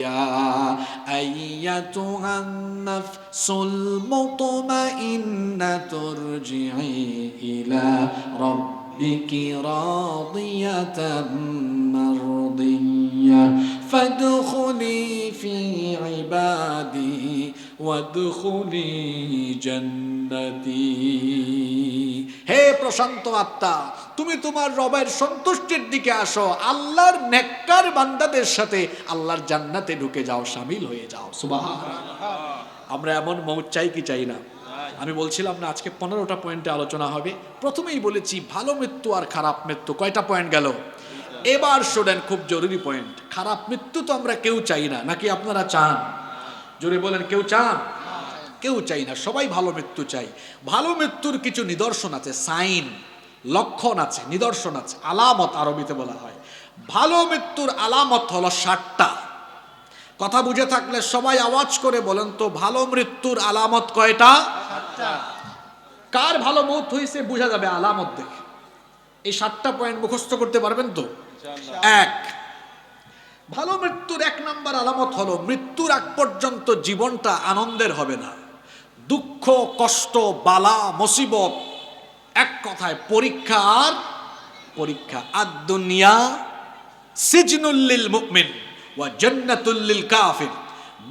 يا أيتها النفس المطمئنة ارجعي إلى ربك راضية مرضية فادخلي في عبادي وادخلي جنتي হে প্রশান্ত আত্মা, তুমি তোমার রবের সন্তুষ্টির দিকে আসো, আল্লাহর নেককার বান্দাদের সাথে আল্লাহর জান্নাতে ঢুকে যাও, শামিল হয়ে যাও। সুবহানাল্লাহ। আমরা এমন মওত চাই কি চাই না? আমি বলছিলাম না আজকে 15টা পয়েন্টে আলোচনা হবে। প্রথমেই বলেছি ভালো মৃত্যু আর খারাপ মৃত্যু। কয়টা পয়েন্ট গেল? এবার শোনেন, খুব জরুরি পয়েন্ট। খারাপ মৃত্যু তো আমরা কেউ চাই না, নাকি আপনারা চান? জোরে বলেন, কেউ চান? কেউ চাই না, সবাই ভালো মৃত্যু চাই। ভালো মৃত্যুর কিছু নিদর্শন আছে, সাইন, লক্ষণ আছে, নিদর্শন আছে, আলামত আরবিতে বলা হয়। ভালো মৃত্যুর আলামত হলো 60টা। কথা বুঝে থাকলে সবাই আওয়াজ করে বলেন তো, ভালো মৃত্যুর আলামত কয়টা? 60টা। কার ভালো মৌত হয়েছে বোঝা যাবে আলামত দেখে। এই 60টা পয়েন্ট মুখস্থ করতে পারবেন তো? এক, ভালো মৃত্যুর 1 নম্বর আলামত হলো মৃত্যুর আগ পর্যন্ত জীবনটা আনন্দের হবে না। দুঃখ, কষ্ট, বালা, মুসিবত, এক কথায় পরীক্ষা আর পরীক্ষা। আদ-দুনিয়া সিজনুল লিল মুমিন ওয়া জান্নাতুল লিল কাফির।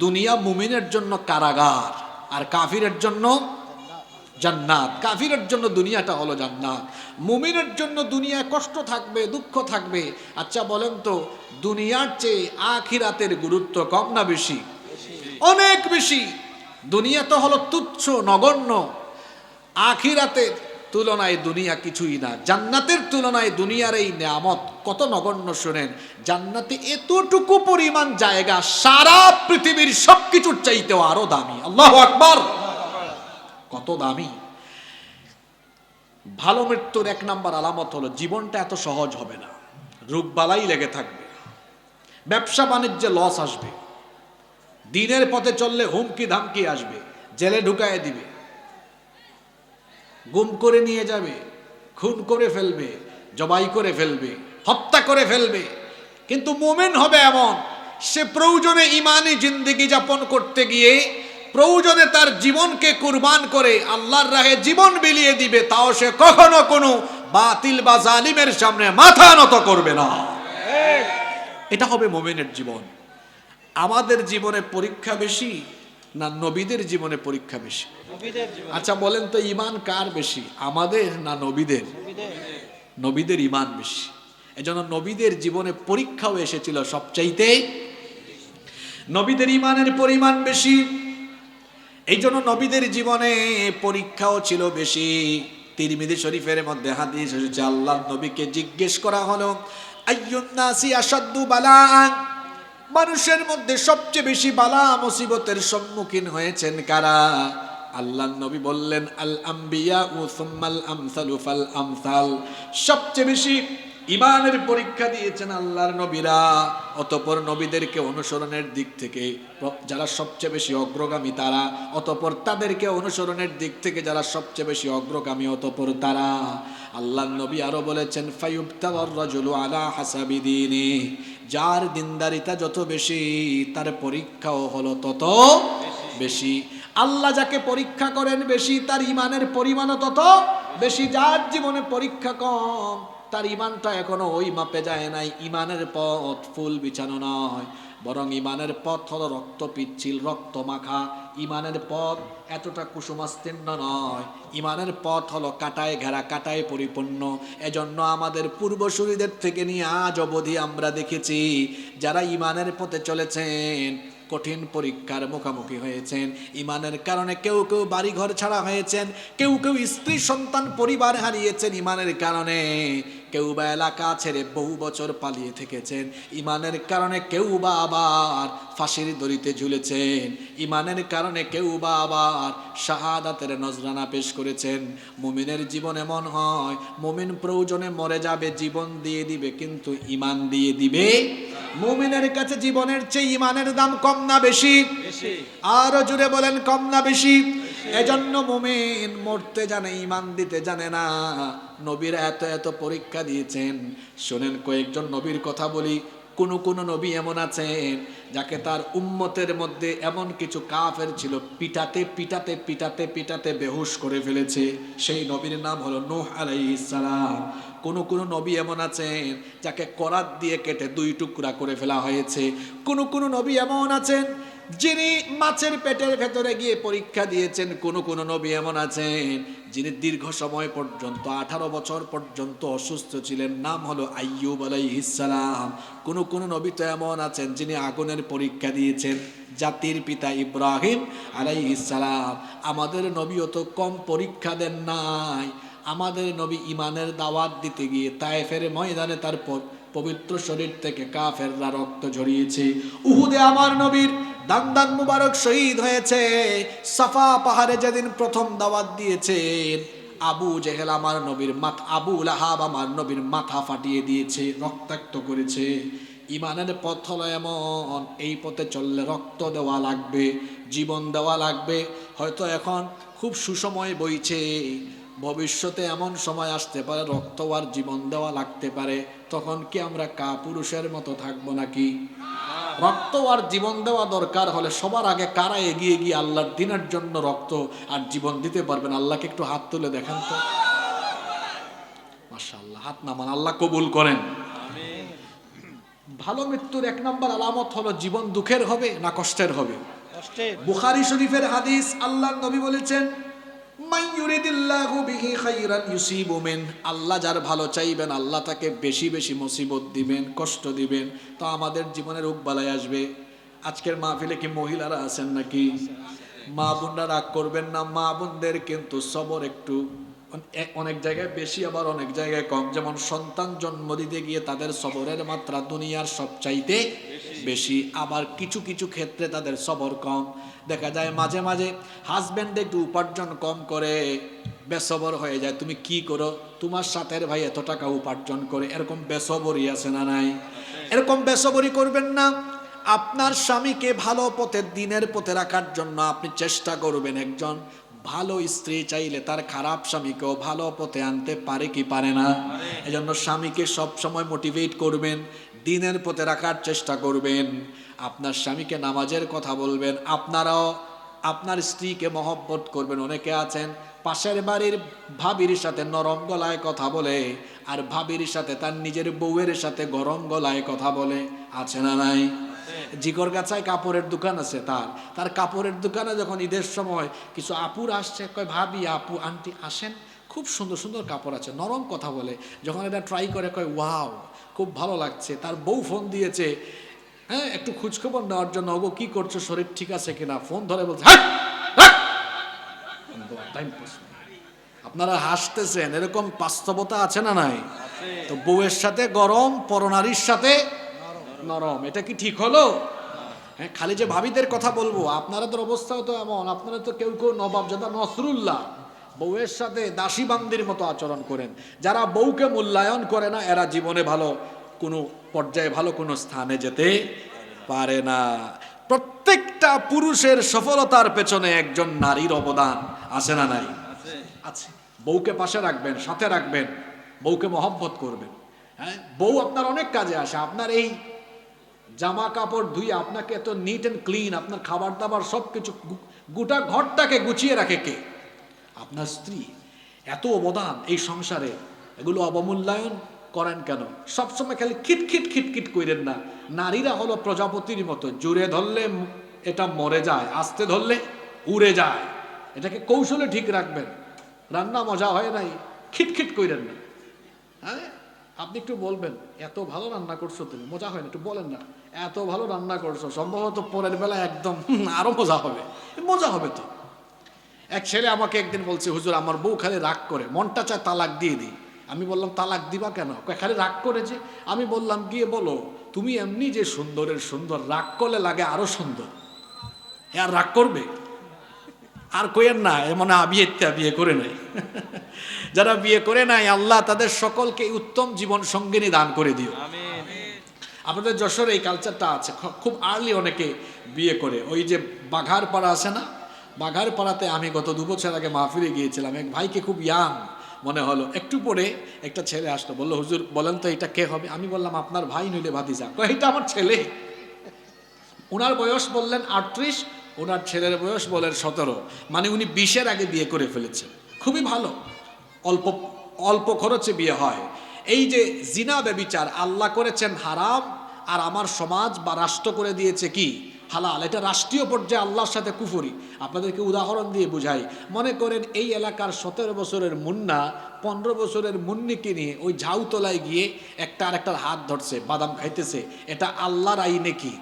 দুনিয়া মুমিনের জন্য কারাগার আর কাফিরের জন্য জান্নাত। কাফিরের জন্য দুনিয়াটা হলো জান্নাত, মুমিনের জন্য দুনিয়ায় কষ্ট থাকবে, দুঃখ থাকবে। আচ্ছা বলেন তো, দুনিয়ার চেয়ে আখিরাতের গুরুত্ব কম না বেশি? অনেক বেশি। দুনিয়া তো হলো তুচ্ছ, নগণ্য। আখিরাতের তুলনায় দুনিয়া কিছুই না। জান্নাতের তুলনায় দুনিয়ার এই নেয়ামত কত নগণ্য শুনেন। জান্নাতে এতটুকু পরিমাণ জায়গা সারা পৃথিবীর সবকিছুর চাইতেও আরো দামি। আল্লাহু আকবার, কত দামি। ভালো মৃত্যুর 1 নম্বর আলামত হলো জীবনটা এত সহজ হবে না, রোগবালাই লেগে থাকবে, ব্যবসা বাণিজ্যে লস আসবে, দিনের পথে চললে হুমকি ধামকি আসবে, জেলে ঢুকায় দিবে, গুম করে নিয়ে যাবে, খুন করে ফেলবে, জবাই করে ফেলবে, হত্যা করে ফেলবে। কিন্তু মুমিন হবে এমন, সে প্রয়োজনে ঈমানি জিন্দেগি যাপন করতে গিয়ে প্রয়োজনে তার জীবনকে কুরবান করে আল্লাহর রাহে জীবন বিলিয়ে দিবে, তাও সে কখনো কোনো বাতিল বা জালিমের সামনে মাথা নত করবে না। এটা হবে মুমিনের জীবন। আমাদের জীবনে পরীক্ষা বেশি না নবীদের জীবনে পরীক্ষা বেশি? আচ্ছা বলেন তো, ঈমান কার বেশি, আমাদের না নবীদের? নবীদের ঈমান বেশি। এজন্য নবীদের জীবনে পরীক্ষাও এসেছিল সবচাইতে, নবীদের ঈমানের পরিমাণ বেশি। এই জন্য নবীদের জীবনে পরীক্ষাও ছিল বেশি। তিরমিজি শরীফের মধ্যে হাদিস এসেছে, আল্লাহর নবীকে জিজ্ঞেস করা হলো, আইয়ুন নাসি আশাদ্দু বালাআন, মানুষের মধ্যে সবচেয়ে বেশি বালা মুসিবতের সম্মুখীন হয়েছেন কারা? আল্লাহর নবী বললেন, আল আম্বিয়া ও সুম্মাল আমসালু ফাল আমসাল। সবচেয়ে বেশি ঈমানের পরীক্ষা দিয়েছেন আল্লাহর নবীরা, অতঃপর নবীদেরকে অনুসরণের দিক থেকে যারা সবচেয়ে বেশি অগ্রগামী তারা, অতঃপর তাদেরকে অনুসরণের দিক থেকে যারা সবচেয়ে বেশি অগ্রগামী, অতঃপর তারা। আল্লাহর নবী আরো বলেছেন, ফায়ুবতালার রাজুলু আলা হাসাবি দীনি, যার দিনদারিতা যত বেশি তার পরীক্ষাও হলো তত বেশি। আল্লাহ যাকে পরীক্ষা করেন বেশি, তার ঈমানের পরিমাণও তত বেশি। যার জীবনে পরীক্ষা কম, তার ঈমানটা এখনো ওই মাপে যায় নাই। ঈমানের পথ ফুল বিছানো নয়, বরং ঈমানের পথ হলো রক্ত পিচ্ছিল, রক্ত মাখা। ঈমানের পথ এতটা কুসুমাস্তীর্ণ নয়, ঈমানের পথ হলো কাটায় ঘেরা, কাটায় পরিপূর্ণ। এজন্য আমাদের পূর্বসূরীদের থেকে নিয়ে আজ অবধি আমরা দেখেছি যারা ঈমানের পথে চলেছেন কঠিন পরীক্ষার মুখোমুখি হয়েছেন। ঈমানের কারণে কেউ কেউ বাড়িঘর ছাড়া হয়েছেন, কেউ কেউ স্ত্রী সন্তান পরিবার হারিয়েছেন ঈমানের কারণে, কেউ বা এলাকা ছেড়ে বহু বছর পালিয়ে থেকেছেন ঈমানের কারণে, কেউ বা আবার ফাঁসির দড়িতে ঝুলেছেন ঈমানের কারণে, কেউ বা আবার শাহাদাতের নজরানা পেশ করেছেন। মুমিনের জীবন এমন হয়, মুমিন প্রয়োজনে মরে যাবে, জীবন দিয়ে দিবে, কিন্তু ঈমান দিয়ে দিবে। মুমিনের কাছে জীবনের চেয়ে ঈমানের দাম কম না বেশি? আরো জুড়ে বলেন, কম না বেশি? এজন্য মুমিন মরতে জানে, ঈমান দিতে জানে না। নবীরা এত এত পরীক্ষা দিয়েছেন। শোনেন কয়েকজন নবীর কথা বলি, কোন নবী এমন আছেন যাকে তার উম্মতের মধ্যে এমন কিছু কাফের ছিল পিটাতে পিটাতে পিটাতে পিটাতে বেহুশ করে ফেলেছে, সেই নবীর নাম হলো নূহ আলাইহিস সালাম। কোন নবী এমন আছেন যাকে করাত দিয়ে কেটে 2 টুকরা করে ফেলা হয়েছে। কোন নবী এমন আছেন যিনি মাছের পেটের ভেতরে গিয়ে পরীক্ষা দিয়েছেন। কোন নবী এমন আছেন যিনি দীর্ঘ সময় পর্যন্ত 18 বছর পর্যন্ত অসুস্থ ছিলেন, নাম হলো আইয়ুব আলাইহিস সালাম। কোন নবী তো এমন আছেন যিনি আগুনের পরীক্ষা দিয়েছেন, জাতির পিতা ইব্রাহিম আলাইহিস সালাম। আমাদের নবীও তো কম পরীক্ষা দেন নাই। আমাদের নবী ইমানের দাওয়াত দিতে গিয়ে তায়েফের ময়দানে তার পবিত্র শরীর থেকে কাফেররা রক্ত ঝরিয়েছে। উহুদে আমার নবীর দান মুবারক শহীদ হয়েছে। সাফা পাহাড়ে যেদিন প্রথম দাওয়াত দিয়েছেন, আবু জেহেল আমার নবীর মাথা, আবু লাহাব আমার নবীর মাথা ফাটিয়ে দিয়েছে, রক্তাক্ত করেছে। ইমানের পথ হলো এমন, এই পথে চললে রক্ত দেওয়া লাগবে, জীবন দেওয়া লাগবে। হয়তো এখন খুব সুসময় বইছে, ভবিষ্যতে এমন সময় আসতে পারে রক্ত আর জীবন দেওয়া লাগতে পারে। তখন কি আমরা কাপুরুষের মতো থাকবো নাকি? রক্ত আর জীবন দেওয়া দরকার হলে সবার আগে কারা এগিয়ে গিয়ে আল্লাহর দ্বীনের জন্য রক্ত আর জীবন দিতে পারবেন? আল্লাহকে একটু হাত তুলে দেখেন তো। মাশাআল্লাহ, হাত নামান, আল্লাহ কবুল করেন। ভালো মৃত্যুর 1 নম্বর আলামত হলো জীবন দুঃখের হবে না কষ্টের হবে? বুখারী শরীফের হাদিস, আল্লাহর নবী বলেছেন, মান ইউরিদিল্লাহু বিহি খাইরান ইউসিবু মিন, আল্লাহ যার ভালো চাইবেন আল্লাহ তাকে বেশি বেশি মুসিবত দিবেন, কষ্ট দিবেন। তো আমাদের জীবনে রোগ বালাই আসবে। আজকের মাহফিলে কি মহিলারা আছেন নাকি? মা বোনরা রাগ করবেন না, মা বোনদের কিন্তু সবর একটু অনেক জায়গায় বেশি, আবার অনেক জায়গায় কম। যেমন সন্তান জন্ম দিতে গিয়ে তাদের সবরের মাত্রা দুনিয়ার সবচাইতে বেশি, আবার কিছু কিছু ক্ষেত্রে তাদের সবর কম। দেখা যায় মাঝে মাঝে হাজব্যান্ড একটু উপার্জন কম করে বেসবর হয়ে যায়। তুমি কি করো? তোমার সাথের ভাই এত টাকা উপার্জন করে। এরকম বেসবরই আছে না নাই? এরকম বেসবরি করবেন না। আপনার স্বামীকে ভালো পথে, দিনের পথে রাখার জন্য আপনি চেষ্টা করবেন। একজন ভালো স্ত্রী চাইলে তার খারাপ স্বামীকেও ভালো পথে আনতে পারে কি পারে না? এজন্য স্বামীকে সব সময় মোটিভেট করবেন, দিনের পথে রাখার চেষ্টা করবেন। আপনার স্বামীকে নামাজের কথা বলবেন, আপনারাও আপনার স্ত্রীকে মহব্বত করবেন। অনেকে আছেন পাশের বাড়ির ভাবির সাথে নরম গলায় কথা বলে, আর ভাবির সাথে তার নিজের বউয়ের সাথে গরম গলায় কথা বলে, আছে না নাই? জিগর গাছায় কাপড়ের দোকান আছে, তার কাপড়ের দোকানে যখন ঈদের সময় কিছু আপুর আসছে, কয় ভাবি, আপু, আন্টি আসেন, খুব সুন্দর সুন্দর কাপড় আছে, নরম কথা বলে। যখন এটা ট্রাই করে কয় ওয়াও, খুব ভালো লাগছে। তার বউ ফোন দিয়েছে, হ্যাঁ, একটু খোঁজখবর নেওয়ার জন্য, ওগো কি করছো, শরীর ঠিক আছে কিনা। ফোন ধরে বলছে, আপনারা হাসতেছেন, এরকম বাস্তবতা আছে না নাই? তো বউয়ের সাথে গরম, পরনারীর সাথে নরম, এটা কি ঠিক হলো? হ্যাঁ, খালি যে ভাবিদের কথা বলবো, আপনাদের অবস্থাও তো এমন। আপনারা তো কেউ কেউ নবাবজাদা নসরুল্লাহ, বউয়ের সাথে দাসী বান্দির মতো আচরণ করেন। যারা বউকে মূল্যায়ন করে না, এরা জীবনে ভালো কোনো পর্যায়ে, ভালো কোনো স্থানে যেতে পারে না। প্রত্যেকটা পুরুষের সফলতার পেছনে একজন নারীর অবদান আছে না নাই? আছে। বউকে পাশে রাখবেন, সাথে রাখবেন, বউকে মহব্বত করবেন। হ্যাঁ, বউ আপনার অনেক কাজে আসে। আপনার এই জামা কাপড় ধুয়ে আপনাকে এত নিট অ্যান্ড ক্লিন, আপনার খাবার দাবার সবকিছু, গোটা ঘরটাকে গুছিয়ে রাখে কে? আপনার স্ত্রী। এত অবদান এই সংসারে, এগুলো অবমূল্যায়ন করেন কেন? সবসময় খালি খিটখিট খিটখিট করেন না। নারীরা হলো প্রজাপতির মতো, জোরে ধরলে এটা মরে যায়, আস্তে ধরলে উড়ে যায়। এটাকে কৌশলে ঠিক রাখবেন। রান্না মজা হয় নাই, খিটখিট করেন না। হ্যাঁ, আপনি একটু বলবেন, এত ভালো রান্না করছো তুমি, মজা হয় না, একটু বলেন না, এত ভালো রান্না করছো, সম্ভবত পরের বেলা একদম আরো মজা হবে। মজা হবে তো। এক ছেলে আমাকে একদিন বলছে, হুজুর আমার বউ খালি রাগ করে, মনটা চায় তালাক দিয়ে দিই। আমি বললাম, তালাক দিবা কেন? খালি রাগ করেছে। আমি বললাম, গিয়ে বলো, তুমি এমনি যে সুন্দরের সুন্দর, রাগ করলে লাগে আরো সুন্দর। আর রাগ করবে? আর কইেন না মনে বিয়ে করে নাই। যারা বিয়ে করে নাই, আল্লাহ তাদের সকলকে উত্তম জীবন সঙ্গিনী দান করে দিও। আপনাদের যশোরে এই কালচারটা আছে, খুব আর্লি অনেকে বিয়ে করে। ওই যে বাঘারপাড়া আছে না, বাঘারপাড়াতে আমি গত 2 বছর আগে মাহফিলে গিয়েছিলাম। এক ভাইকে খুব ইয়াং মনে হলো। একটু পরে একটা ছেলে আসলো, বললো হুজুর বলেন তো এটা কে হবে? আমি বললাম আপনার ভাই নইলে ভাতিজা। কয় এটা আমার ছেলে। ওনার বয়স বললেন 38, ওনার ছেলের বয়স বলেন 17, মানে উনি 20-এর আগে বিয়ে করে ফেলেছেন। খুবই ভালো, অল্প অল্প খরচে বিয়ে হয়। এই যে জিনা ব্যভিচার আল্লাহ করেছেন হারাম, আর আমার সমাজ বা রাষ্ট্র করে দিয়েছে কি হালাল। এটা রাষ্ট্রীয় পর্যায়ে আল্লাহর সাথে কুফরি। আপনাদেরকে উদাহরণ দিয়ে বুঝাই। মনে করেন এই এলাকার 17 বছরের মুন্না 15 বছরের মুন্নিকে নিয়ে ওই ঝাউতলায় গিয়ে একটা আর একটার হাত ধরছে, বাদাম খাইতেছে, এটা আল্লাহর আইনে কি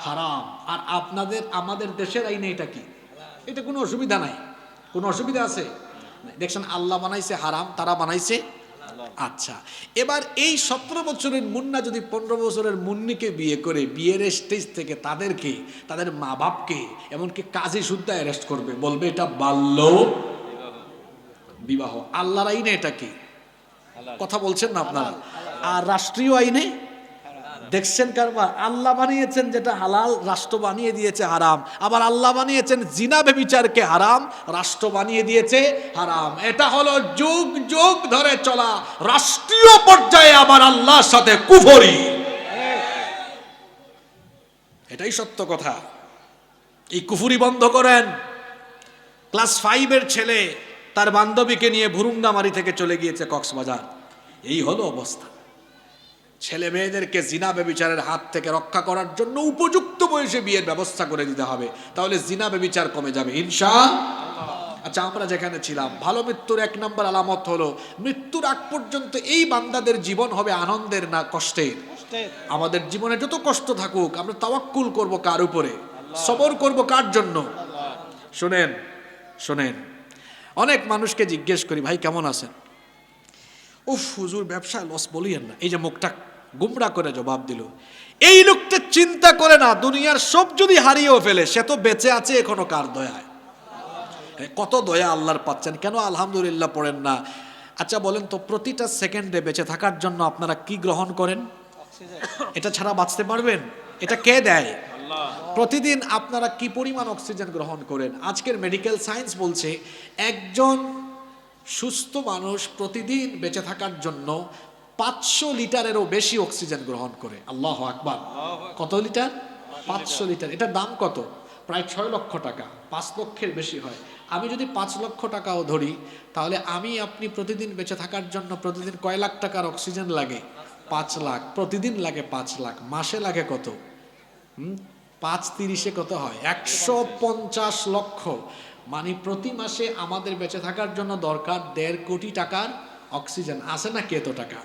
হারাম। আর আপনাদের আমাদের দেশের আইনে এটা কি, এটা কোনো অসুবিধা নাই। কোনো অসুবিধা আছে? দেখছেন আল্লাহ বানাইছে হারাম, তারা বানাইছে। আচ্ছা, এবার এই 17 বছরের মুন্না যদি 15 বছরের মুন্নিকে বিয়ে করে বিয়ের স্টেজ থেকে তাদেরকে, তাদের মা বাপকে, এমনকি কাজী সুদ্ধা অ্যারেস্ট করবে, বলবে এটা বাল্য বিবাহ। আল্লাহর আইনে এটা কি? কথা বলছেন না আপনারা? আর রাষ্ট্রীয় আইনে দেখছেন কারবার, আল্লাহ বানিয়েছেন যেটা হালাল, রাষ্ট্র বানিয়ে দিয়েছে হারাম। আবার আল্লাহ বানিয়েছেন জিনা ব্যভিচারকে হারাম, রাষ্ট্র বানিয়ে দিয়েছে হারাম। এটা হলো যুগ যুগ ধরে চলা রাষ্ট্রীয় পর্যায়ে আবার আল্লাহর সাথে কুফরি। এটাই সত্য কথা। এই কুফরি বন্ধ করেন। ক্লাস 5-এর ছেলে তার বান্ধবীকে নিয়ে ভুরুঙ্গামারি থেকে চলে গিয়েছে কক্সবাজার। এই হলো অবস্থা। ছেলে মেয়েদেরকে জিনা ব্যভিচারের হাত থেকে রক্ষা করার জন্য উপযুক্ত বয়সে বিয়ের ব্যবস্থা করে দিতে হবে, তাহলে জিনা ব্যভিচার কমে যাবে ইনশাআল্লাহ। আচ্ছা, আমরা যেখানে ছিলাম, ভালো মৃত্যুর 1 নম্বর আলামত হলো মৃত্যুর আগ পর্যন্ত এই বান্দাদের জীবন হবে আনন্দের না কষ্টের? আমাদের জীবনে যত কষ্ট থাকুক আমরা তাওয়াক্কুল করব কার উপরে? সবর করব কার জন্য? শোনেন শোনেন, অনেক মানুষকে জিজ্ঞেস করি ভাই কেমন আছেন? উফ হুজুর ব্যবসায় লস বলিয়েন না। এই যে মুখটা গুমরা করে জবাব দিল। এই লোকটা চিন্তা করে না, দুনিয়ার সব যদি হারিয়েও ফেলে সে তো বেঁচে আছে এখনো কার দয়ায়। কত দয়া আল্লাহর পাচ্ছেন, কেন আলহামদুলিল্লাহ পড়েন না? আচ্ছা বলেন তো, প্রতিটা সেকেন্ডে বেঁচে থাকার জন্য আপনারা কি গ্রহণ করেন? এটা ছাড়া বাঁচতে পারবেন? এটা কে দেয়? প্রতিদিন আপনারা কি পরিমাণ অক্সিজেন গ্রহণ করেন? আজকের মেডিকেল সায়েন্স বলছে একজন সুস্থ মানুষ প্রতিদিন বেঁচে থাকার জন্য 500 লিটারেরও বেশি অক্সিজেন গ্রহণ করে। আল্লাহু আকবার। কত লিটার? 500 লিটার। এটার দাম কত? প্রায় 6 লক্ষ টাকা। 5 লক্ষের বেশি হয়। আমি যদি 5 লক্ষ টাকাও ধরি, তাহলে আমি আপনি প্রতিদিন বেঁচে থাকার জন্য প্রতিদিন কয় লাখ টাকার অক্সিজেন লাগে? 5 লাখ। প্রতিদিন লাগে 5 লাখ। মাসে লাগে কত? 5-30-এ কত হয়? 150 লক্ষ। মানে প্রতি মাসে আমাদের বেঁচে থাকার জন্য দরকার 1.5 কোটি টাকার অক্সিজেন। আছে না কি এত টাকা?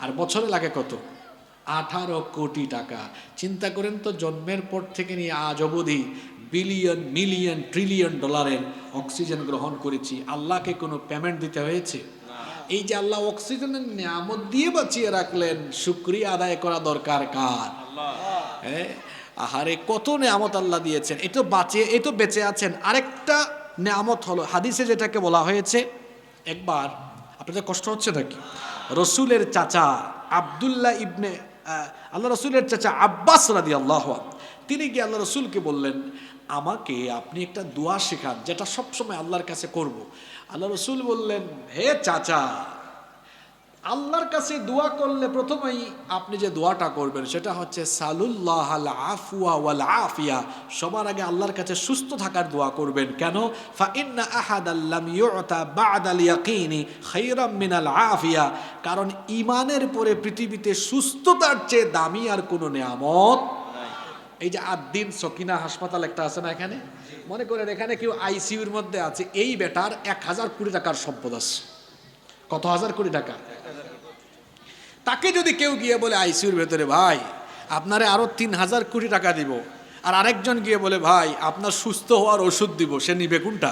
আর বছরে লাগে কত? 18 কোটি টাকা। চিন্তা করেন তো, জন্মের পর থেকে নিয়ে আজ অবধি বিলিয়ন মিলিয়ন ট্রিলিয়ন ডলারের অক্সিজেন গ্রহণ করেছি। আল্লাহকে কোনো পেমেন্ট দিতে হয়েছে? এই যে আল্লাহ অক্সিজেনের নিয়ামত দিয়ে বাঁচিয়ে রাখলেন, শুকরিয়া আদায় করা দরকার কার? হ্যাঁ, আহারে কত নিয়ামত আল্লাহ দিয়েছেন। এই তো বেঁচে আছেন। আরেকটা নিয়ামত হলো হাদিসে যেটাকে বলা হয়েছে, একবার আপনাদের কষ্ট হচ্ছে নাকি? রসুলের চাচা আব্দুল্লাহ ইবনে আল্লাহ রসুলের চাচা আব্বাস রাদিয়াল্লাহু আনহু, তিনি গিয়ে আল্লাহ রসুলকে বললেন আমাকে আপনি একটা দোয়া শেখান যেটা সবসময় আল্লাহর কাছে করব। আল্লাহ রসুল বললেন, হে চাচা, আল্লাহর কাছে দোয়া করলে প্রথমেই আপনি যে দোয়াটা করবেন সেটা হচ্ছে সালুল্লাহ আল আফওয়া ওয়াল আফিয়া। সবার আগে আল্লাহর কাছে সুস্থ থাকার দোয়া করবেন। কেন? ফা ইন্না আহাদাল লাম ইউতা বা'দাল ইয়াকিনি খায়রাম মিনাল আফিয়া। কারণ ঈমানের পরে পৃথিবীতে সুস্থতার চেয়ে দামি আর কোনো নিয়ামত নাই। এই যে আদ্দিন সকিনা হাসপাতাল একটা আছে না এখানে, মনে করেন এখানে কেউ আইসিইউর মধ্যে আছে, এই বেটার 1000 কোটি টাকার সম্পদ আছে। কত হাজার কোটি টাকা? তাকে যদি কেউ গিয়ে বলে আইসিইউর ভেতরে, ভাই আপনারে আরো 3000 কোটি টাকা দিব, আর আরেকজন গিয়ে বলে ভাই আপনার সুস্থ হওয়ার ওষুধ দিব, সে নিবে কোনটা?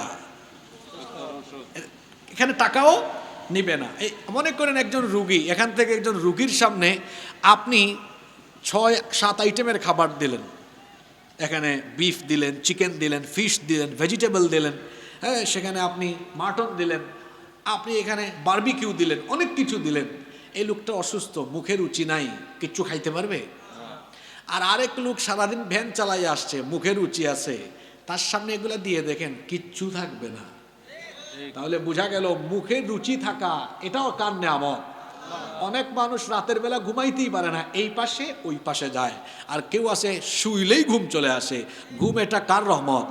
এখানে টাকাও নিবে না। এই মনে করেন একজন রুগী, এখান থেকে একজন রুগীর সামনে আপনি 6-7 আইটেমের খাবার দিলেন। এখানে বিফ দিলেন, চিকেন দিলেন, ফিশ দিলেন, ভেজিটেবল দিলেন, হ্যাঁ সেখানে আপনি মাটন দিলেন, আপনি এখানে বারবিকিউ দিলেন, অনেক কিছু দিলেন। এই লোকটা অসুস্থ, মুখের রুচি নাই, কিচ্ছু খাইতে পারবে? আর আরেক লোক সারাদিন ভ্যান চালাই আসছে, মুখের রুচি আছে, তার সামনে এগুলা দিয়ে দেখেন কিচ্ছু থাকবে না। তাহলে বোঝা গেল মুখে রুচি থাকা এটাও কার নেয়ামত। অনেক মানুষ রাতের বেলা ঘুমাইতেই পারে না, এই পাশে ওই পাশে যায়, আর কেউ আছে শুইলেই ঘুম চলে আসে। ঘুম এটা কার রহমত,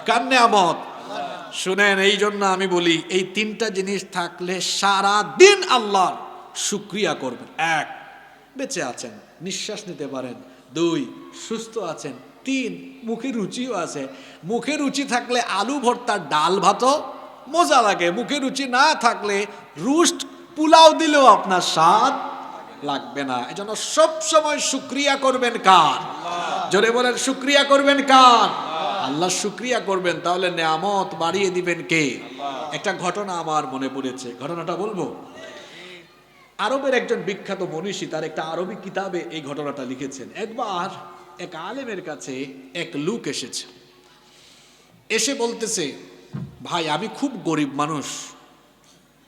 কার নেয়ামত? শুনেন, এই জন্য আমি বলি এই তিনটা জিনিস থাকলে সারা দিন আল্লাহর শুকরিয়া করবেন। এক, বেঁচে আছেন, নিঃশ্বাস নিতে পারেন। দুই, সুস্থ আছেন। তিন, মুখে রুচিও আছে। মুখে রুচি থাকলে আলু ভর্তার ডাল ভাতও মজা লাগে। মুখে রুচি না থাকলে রুস্ট পোলাও দিলেও আপনার স্বাদ লাগবে না। এই জন্য সবসময় শুকরিয়া করবেন কার? জোরে বলেন, শুকরিয়া করবেন কার? আল্লাহ শুকরিয়া করবেন, তাহলে নেয়ামত বাড়িয়ে দিবেন কে? একটা ঘটনা আমার মনে পড়েছে, ঘটনাটা বলবো। আরবের একজন বিখ্যাত মনীষী তার একটা আরবি কিতাবে এই ঘটনাটা লিখেছেন। একবার এক আলেমের কাছে এক লোক এসেছে, এসে বলতেছে, ভাই আমি খুব গরিব মানুষ,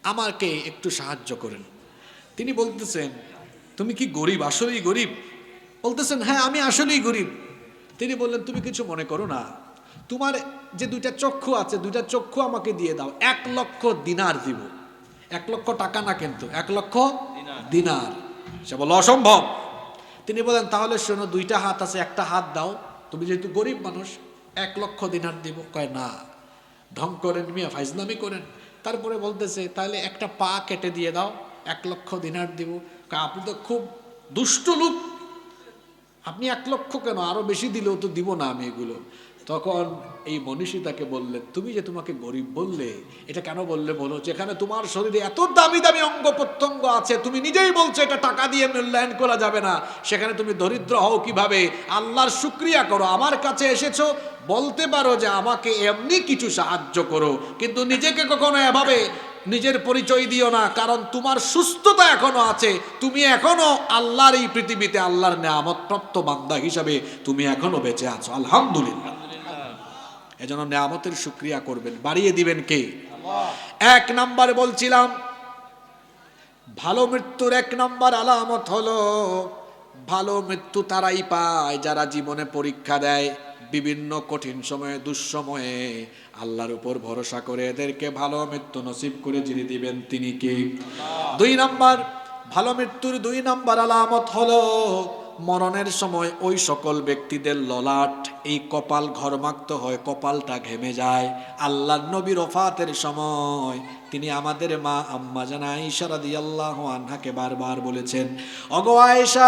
আমাকে একটু সাহায্য করেন। তিনি বলতেছেন, তুমি কি গরিব, আসলেই গরিব? বলতেছেন, হ্যাঁ আমি আসলেই গরিব। তিনি বললেন, তুমি কিছু মনে করো না, তোমার যে দুইটা চক্ষু আছে, দুইটা চক্ষু আমাকে দিয়ে দাও, 1,00,000 দিনার দিব। 1,00,000 টাকা না, কিন্তু 1,00,000 দিনার। সে বলল, অসম্ভব। তিনি বলেন, তাহলে শোনো, দুইটা হাত আছে, একটা হাত দাও, তুমি যেহেতু গরিব মানুষ, 1,00,000 দিনার দিব। কয় না, ঢং করেন মিয়া, ফাইজলামি করেন। তারপরে বলতেছে, তাহলে একটা পা কেটে দিয়ে দাও, 1,00,000 দিনার দিব। আপনি তো খুব দুষ্ট লোক, আপনি 1,00,000 কেন, আরো বেশি দিলেও তো দিব না আমি এগুলো। তখন এই মনীষী তাকে বললেন, তুমি যে তোমাকে গরিব বললে, এটা কেন বললে বলো? যেখানে তোমার শরীরে এত দামি দামি অঙ্গ প্রত্যঙ্গ আছে, তুমি নিজেই বলছো এটা টাকা দিয়ে মূল্যায়ন করা যাবে না, সেখানে তুমি দরিদ্র হও কিভাবে? আল্লাহর শুকরিয়া করো। আমার কাছে এসেছো, বলতে পারো যে আমাকে এমনি কিছু সাহায্য করো, কিন্তু নিজেকে কখনো এভাবে নিজের পরিচয় দিও না, কারণ তোমার সুস্থতা এখনো আছে, তুমি এখনো আল্লাহর এই পৃথিবীতে আল্লাহর নেয়ামত প্রাপ্ত বান্দা হিসাবে তুমি এখনো বেঁচে আছো, আলহামদুলিল্লাহ। এজন্য নেয়ামতের শুকরিয়া করবেন, বাড়িয়ে দিবেন কে? এক নাম্বার বলছিলাম, ভালো মৃত্যুর এক নাম্বার আলামত হলো, ভালো মৃত্যু তারাই পায় যারা জীবনে পরীক্ষা দেয়, বিভিন্ন কঠিন সময়ে, দুঃসময়ে আল্লাহর উপর ভরসা করে এদেরকে ভালো মৃত্যু নসিব করে যিনি দিবেন তিনি কে? দুই নাম্বার, ভালো মৃত্যুর দুই নাম্বার আলামত হলো, মরণের সময় ওই সকল ব্যক্তিদের ললাট, এই কপাল ঘরমাক্ত হয়, কপালটা ঘেমে যায়। আল্লাহর নবীর ওফাতের সময় তিনি আমাদের মা আম্মা জানা আয়েশা রাদিয়াল্লাহু আনহাকে বারবার বলেছেন, ওগো আয়েশা,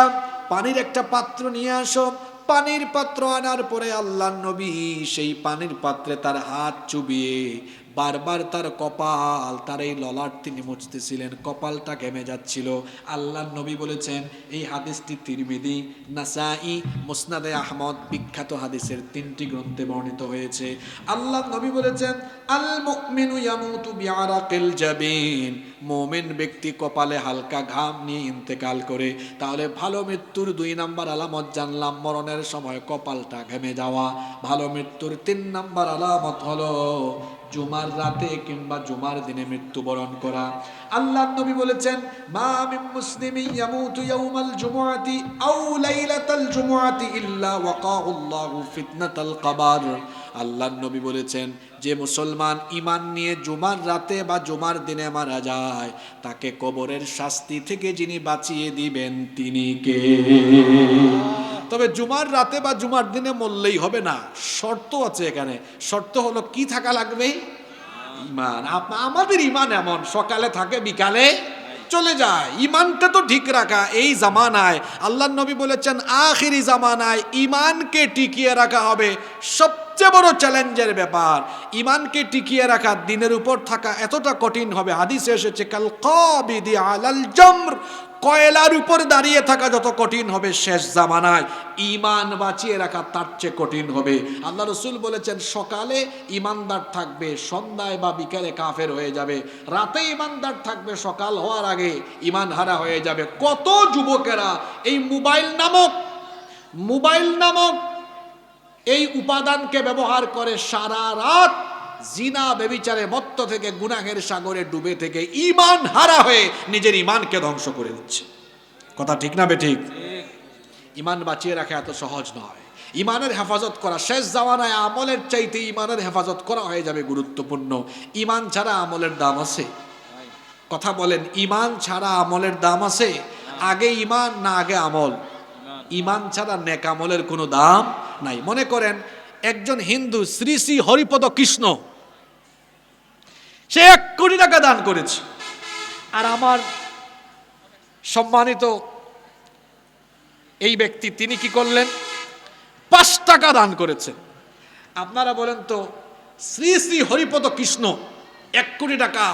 পানির একটা পাত্র নিয়ে আসো। পানির পাত্র আনার পরে আল্লাহর নবী সেই পানির পাত্রে তার হাত চুবিয়ে বারবার তার কপাল, তার এই ললাট তিনি মুছতেছিলেন, কপালটা ঘেমে যাচ্ছিল। আল্লাহর নবী বলেছেন, এই হাদিসটি তিরমিজি, নাসাই, মুসনাদে আহমদ বিখ্যাত হাদিসের 3টি গ্রন্থে বর্ণিত হয়েছে। আল্লাহর নবী বলেছেন, আল মুমিনু ইয়ামুতু বিআরাকিল জাবিন, মুমিন ব্যক্তি কপালে হালকা ঘাম নিয়ে ইন্তেকাল করে। তাহলে ভালো মৃত্যুর 2 নাম্বার আলামত জানলাম, মরণের সময় কপালটা ঘেমে যাওয়া। ভালো মৃত্যুর 3 নাম্বার আলামত হলো জুমার রাতে কিংবা জুমার দিনে মৃত্যুবরণ করা। আল্লাহর নবী বলেছেন, মা মিন মুসলিমিন ইয়ামুতু ইয়াউমাল জুমআতি আও লাইলাতাল জুমআতি ইল্লা ওয়াকাহুল্লাহু ফিতনাতাল কবর। আল্লাহর নবী বলেছেন, যে মুসলমান ঈমান নিয়ে জুমার রাতে বা জুমার দিনে মারা যায়, তাকে কবরের শাস্তি থেকে যিনি বাঁচিয়ে দিবেন তিনি কে? তবে জুমার রাতে বা জুমার দিনে মরলেই হবে না, শর্ত আছে এখানে। শর্ত হলো কি থাকা লাগবে? ঈমান। আমাদের ঈমান এমন, সকালে থাকে বিকালে চলে যায়। ঈমানটা তো ঠিক রাখা এই জামানায়, আল্লাহর নবী বলেছেন আখিরি জামানায় ঈমানকে টিকিয়ে রাখা হবে সবচেয়ে বড় চ্যালেঞ্জের ব্যাপার। ঈমানকে টিকিয়ে রাখা, দিনের উপর থাকা এতটা কঠিন হবে। হাদিসে এসেছে, কাল কাবিদি আলাল জামর, কয়লার উপর দাঁড়িয়ে থাকা যত কঠিন হবে শেষ জামানায়, ঈমান বাঁচিয়ে রাখা তার চেয়ে কঠিন হবে। আল্লাহ রাসূল বলেছেন, সকালে ঈমানদার থাকবে, সন্ধ্যায় বা বিকালে কাফের হয়ে যাবে। রাতে ঈমানদার থাকবে, সকাল হওয়ার আগে ঈমান হারা হয়ে যাবে। কত যুবকেরা এই মোবাইল নামক এই উপাদানকে ব্যবহার করে সারা রাত জিনা ব্যভিচারে মত্ত থেকে গুনাহের সাগরে ডুবে থেকে ঈমান হারা হয়ে নিজের ঈমানকে ধ্বংস করে দিচ্ছে। কথা ঠিক না বেঠিক? ঈমান বাঁচিয়ে রাখা এত সহজ নয়। ইমানের হেফাজত করা শেষ জামানায় আমলের চাইতে ইমানের হেফাজত করা হয়ে যাবে গুরুত্বপূর্ণ। ইমান ছাড়া আমলের দাম আছে? কথা বলেন, ইমান ছাড়া আমলের দাম আছে? আগে ইমান না আগে আমল? ইমান ছাড়া নেক আমলের কোনো দাম নাই। মনে করেন একজন হিন্দু শ্রী শ্রী হরিপদ কৃষ্ণ, সে 1 কোটি টাকা দান করেছে, আর আমার সম্মানিত এই ব্যক্তি তিনি কি করলেন? 5 টাকা দান করেছেন। আপনারা বলেন তো, শ্রী শ্রী হরিপদ কৃষ্ণ 1 কোটি টাকা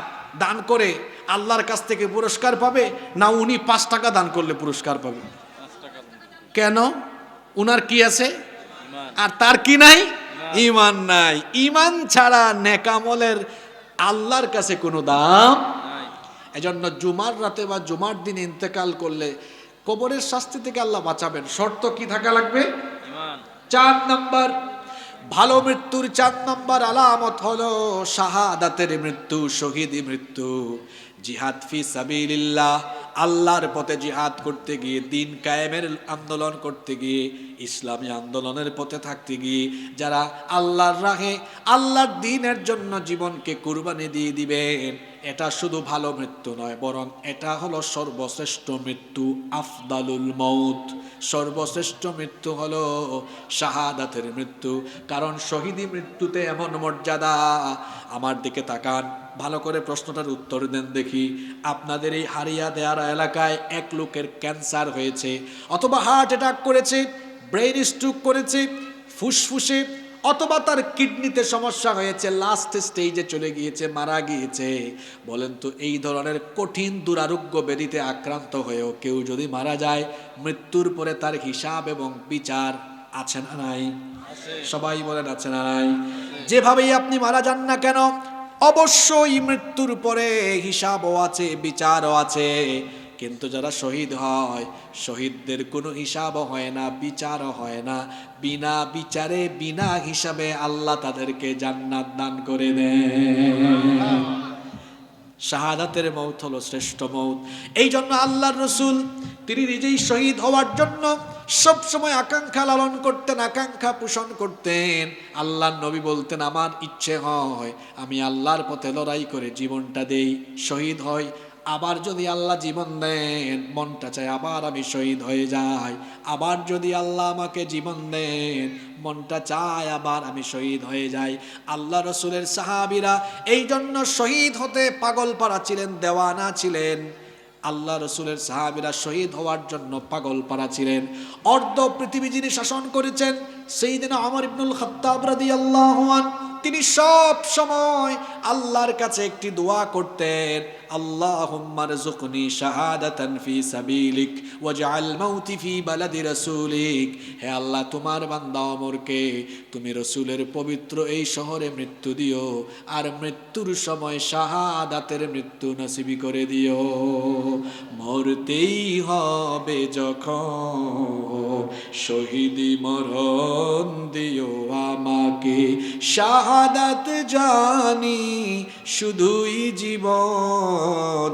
দান করে আল্লাহর কাছ থেকে পুরস্কার পাবে, না উনি 5 টাকা দান করলে পুরস্কার পাবে? কেন? উনার কি আছে আর তার কি নাই? ইমান নাই। ইমান ছাড়া নেক আমলের আল্লাহর কাছে কোনো দাম নাই। এজন্য জুমার রাতে বা জুমার দিন ইন্তেকাল করলে কবরের শাস্তি থেকে আল্লাহ বাঁচাবেন। শর্ত কি থাকা লাগবে? ঈমান। 4 নাম্বার, ভালো মৃত্যুর 4 নাম্বার আলামত হলো শাহাদাতের মৃত্যু, শহীদি মৃত্যু। জিহাদ ফি সাবিলিল্লাহ, আল্লাহর পথে জিহাদ করতে গিয়ে, দিন কায়েমের আন্দোলন করতে গিয়ে, ইসলামী আন্দোলনের পথে থাকতে গিয়ে যারা আল্লাহর রাহে আল্লাহর দ্বীনের জন্য জীবনকে কুরবানি দিয়ে দিবেন, এটা শুধু ভালো মৃত্যু নয়, বরং এটা হলো সর্বশ্রেষ্ঠ মৃত্যু, আফদালুল মউত। সর্বশ্রেষ্ঠ মৃত্যু হলো শাহাদাতের মৃত্যু। কারণ শহীদি মৃত্যুতে এমন মর্যাদা। আমার দিকে তাকান, ভালো করে প্রশ্নটার উত্তর দেন দেখি। আপনাদের এই হারিয়া দেয়ারা এলাকায় এক লোকের ক্যান্সার হয়েছে, অথবা হার্ট অ্যাটাক করেছে, ব্রেইন স্ট্রোক করেছে, ফুসফুসে অথবা তার কিডনিতে সমস্যা হয়েছে, লাস্ট স্টেজে চলে গিয়েছে, মারা গিয়েছে। বলেন তো, এই ধরনের কঠিন দুরারোগ্য ব্যাধিতে আক্রান্ত হয়েও কেউ যদি মারা যায়, মৃত্যুর পরে তার হিসাব এবং বিচার আছে না নাই? সবাই বলেন আছে না নাই? যেভাবেই আপনি মারা যান না কেন, অবশ্যই মৃত্যুর পরে হিসাবও আছে, বিচারও আছে। কিন্তু যারা শহীদ হয়, শহীদদের কোনো হিসাবও হয় না, বিচারও হয় না। বিনা বিচারে বিনা হিসাবে আল্লাহ তাদেরকে জান্নাত দান করে দেন। শাহাদাতের মউত হলো শ্রেষ্ঠ মউত। এই জন্য আল্লাহর রাসূল তিনি নিজেই শহীদ হওয়ার জন্য সব সময় আকাঙ্ক্ষা লালন করতেন, আকাঙ্ক্ষা পোষণ করতেন। আল্লাহর নবী বলতেন, আমার ইচ্ছে হয় আমি আল্লাহর পথে লড়াই করে জীবনটা দেই, শহীদ হই। আবার যদি আল্লাহ জীবন দেন, মনটা চায় আবার আমি শহীদ হয়ে যাই। আবার যদি আল্লাহ আমাকে জীবন দেন, মনটা চায় আবার আমি শহীদ হয়ে যাই। আল্লাহ রসুলের সাহাবীরা এই জন্য শহীদ হতে পাগল পারা ছিলেন, দেওয়ানা ছিলেন। আল্লাহ রসুলের সাহাবীরা শহীদ হওয়ার জন্য পাগল পারা ছিলেন। অর্ধ পৃথিবী যিনি শাসন করেছেন, সাইয়েদনা ওমর ইবনুল খাত্তাব রাদিয়াল্লাহু আনহু, তিনি সব সময় আল্লাহর কাছে একটি দোয়া করতেন, আল্লাহুম্মা রযুকনি শাহাদাতান ফি সাবিলিক ওয়াজআল মাউতি ফি বালাদি রাসূলিক। হে আল্লাহ, তোমার বান্দা ওমরকে তুমি রসুলের পবিত্র এই শহরে মৃত্যু দিও, আর মৃত্যুর সময় শাহাদাতের মৃত্যু নসিব করে দিও। মরতেই হবে যখন শহীদি মরণ দিও আমাকে, শাহাদাত জানি শুধুই জীবন,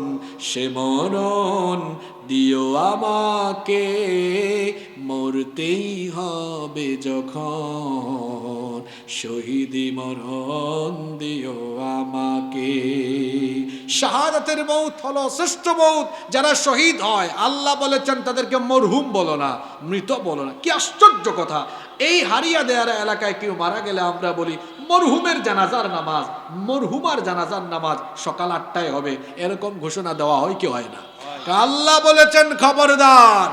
সে মরণ দিও আমাকে। মরতেই হবে যখন শহীদি মরণ দিও আমাকে। শাহাদাতের মউত হলো শ্রেষ্ঠ মউত। যারা শহীদ হয়, আল্লাহ বলেছেন তাদেরকে মরহুম বলো না, মৃত বলো না। কি আশ্চর্য কথা! এই হারিয়া দেয়ারা এলাকায় কেউ মারা গেলে আমরা বলি মরহুমের জানাজার নামাজ, মরহুমার জানাজার নামাজ সকাল 8টায় হবে, এরকম ঘোষণা দেওয়া হয় কি হয় না? আল্লাহ বলেছেন, খবরদার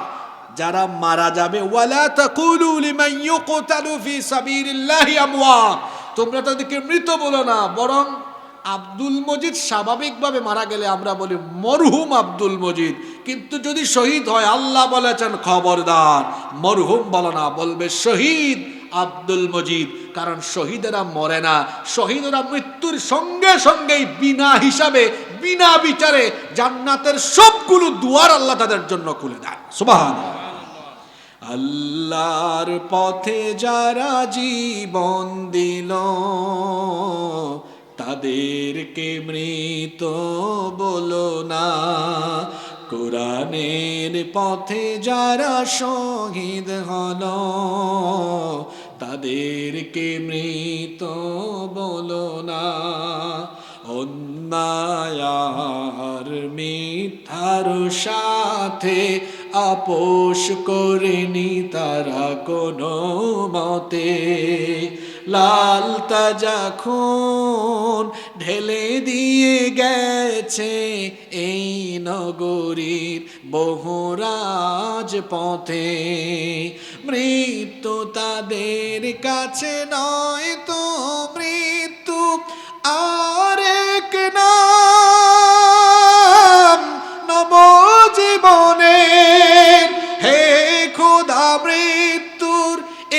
যারা মারা যাবে, ওয়ালা তাকুলু লিমান ইউকতালু ফি সাবিলিল্লাহি আমওয়াত, তোমরা তাদেরকে মৃত বলো না, বরং আব্দুল মজিদ স্বাভাবিকভাবে মারা গেলে আমরা বলি মরহুম আব্দুল মজিদ। কিন্তু যদি শহীদ হয়, আল্লাহ বলেছেন খবরদার মরহুম বলো না, বলবে শহীদ আব্দুল মজিদ। কারণ শহীদেরা মরে না, শহীদরা মৃত্যুর সঙ্গে সঙ্গেই বিনা হিসাবে বিনা বিচারে জান্নাতের সবগুলো দুয়ার আল্লাহ তাদের জন্য খুলে দেন। সুবহানাল্লাহ। আল্লাহর পথে যারা জীবন দিল, তাদেরকে মৃত বলো না, কোরআনের পথে যারা শহীদ হলো তাদেরকে মৃত বলো না। অন্যায় আর মিথ্যার সাথে আপোষ করেনি তারা কোনো মতে। লাল তাজা খুন ঢেলে দিয়ে গেছে এই নগরীর বহুরাজ পথে। মৃত্যু তাদের কাছে নয় তো মৃত্যু আরেক নাম নবজীবনের। হে খোদা মৃত্যুর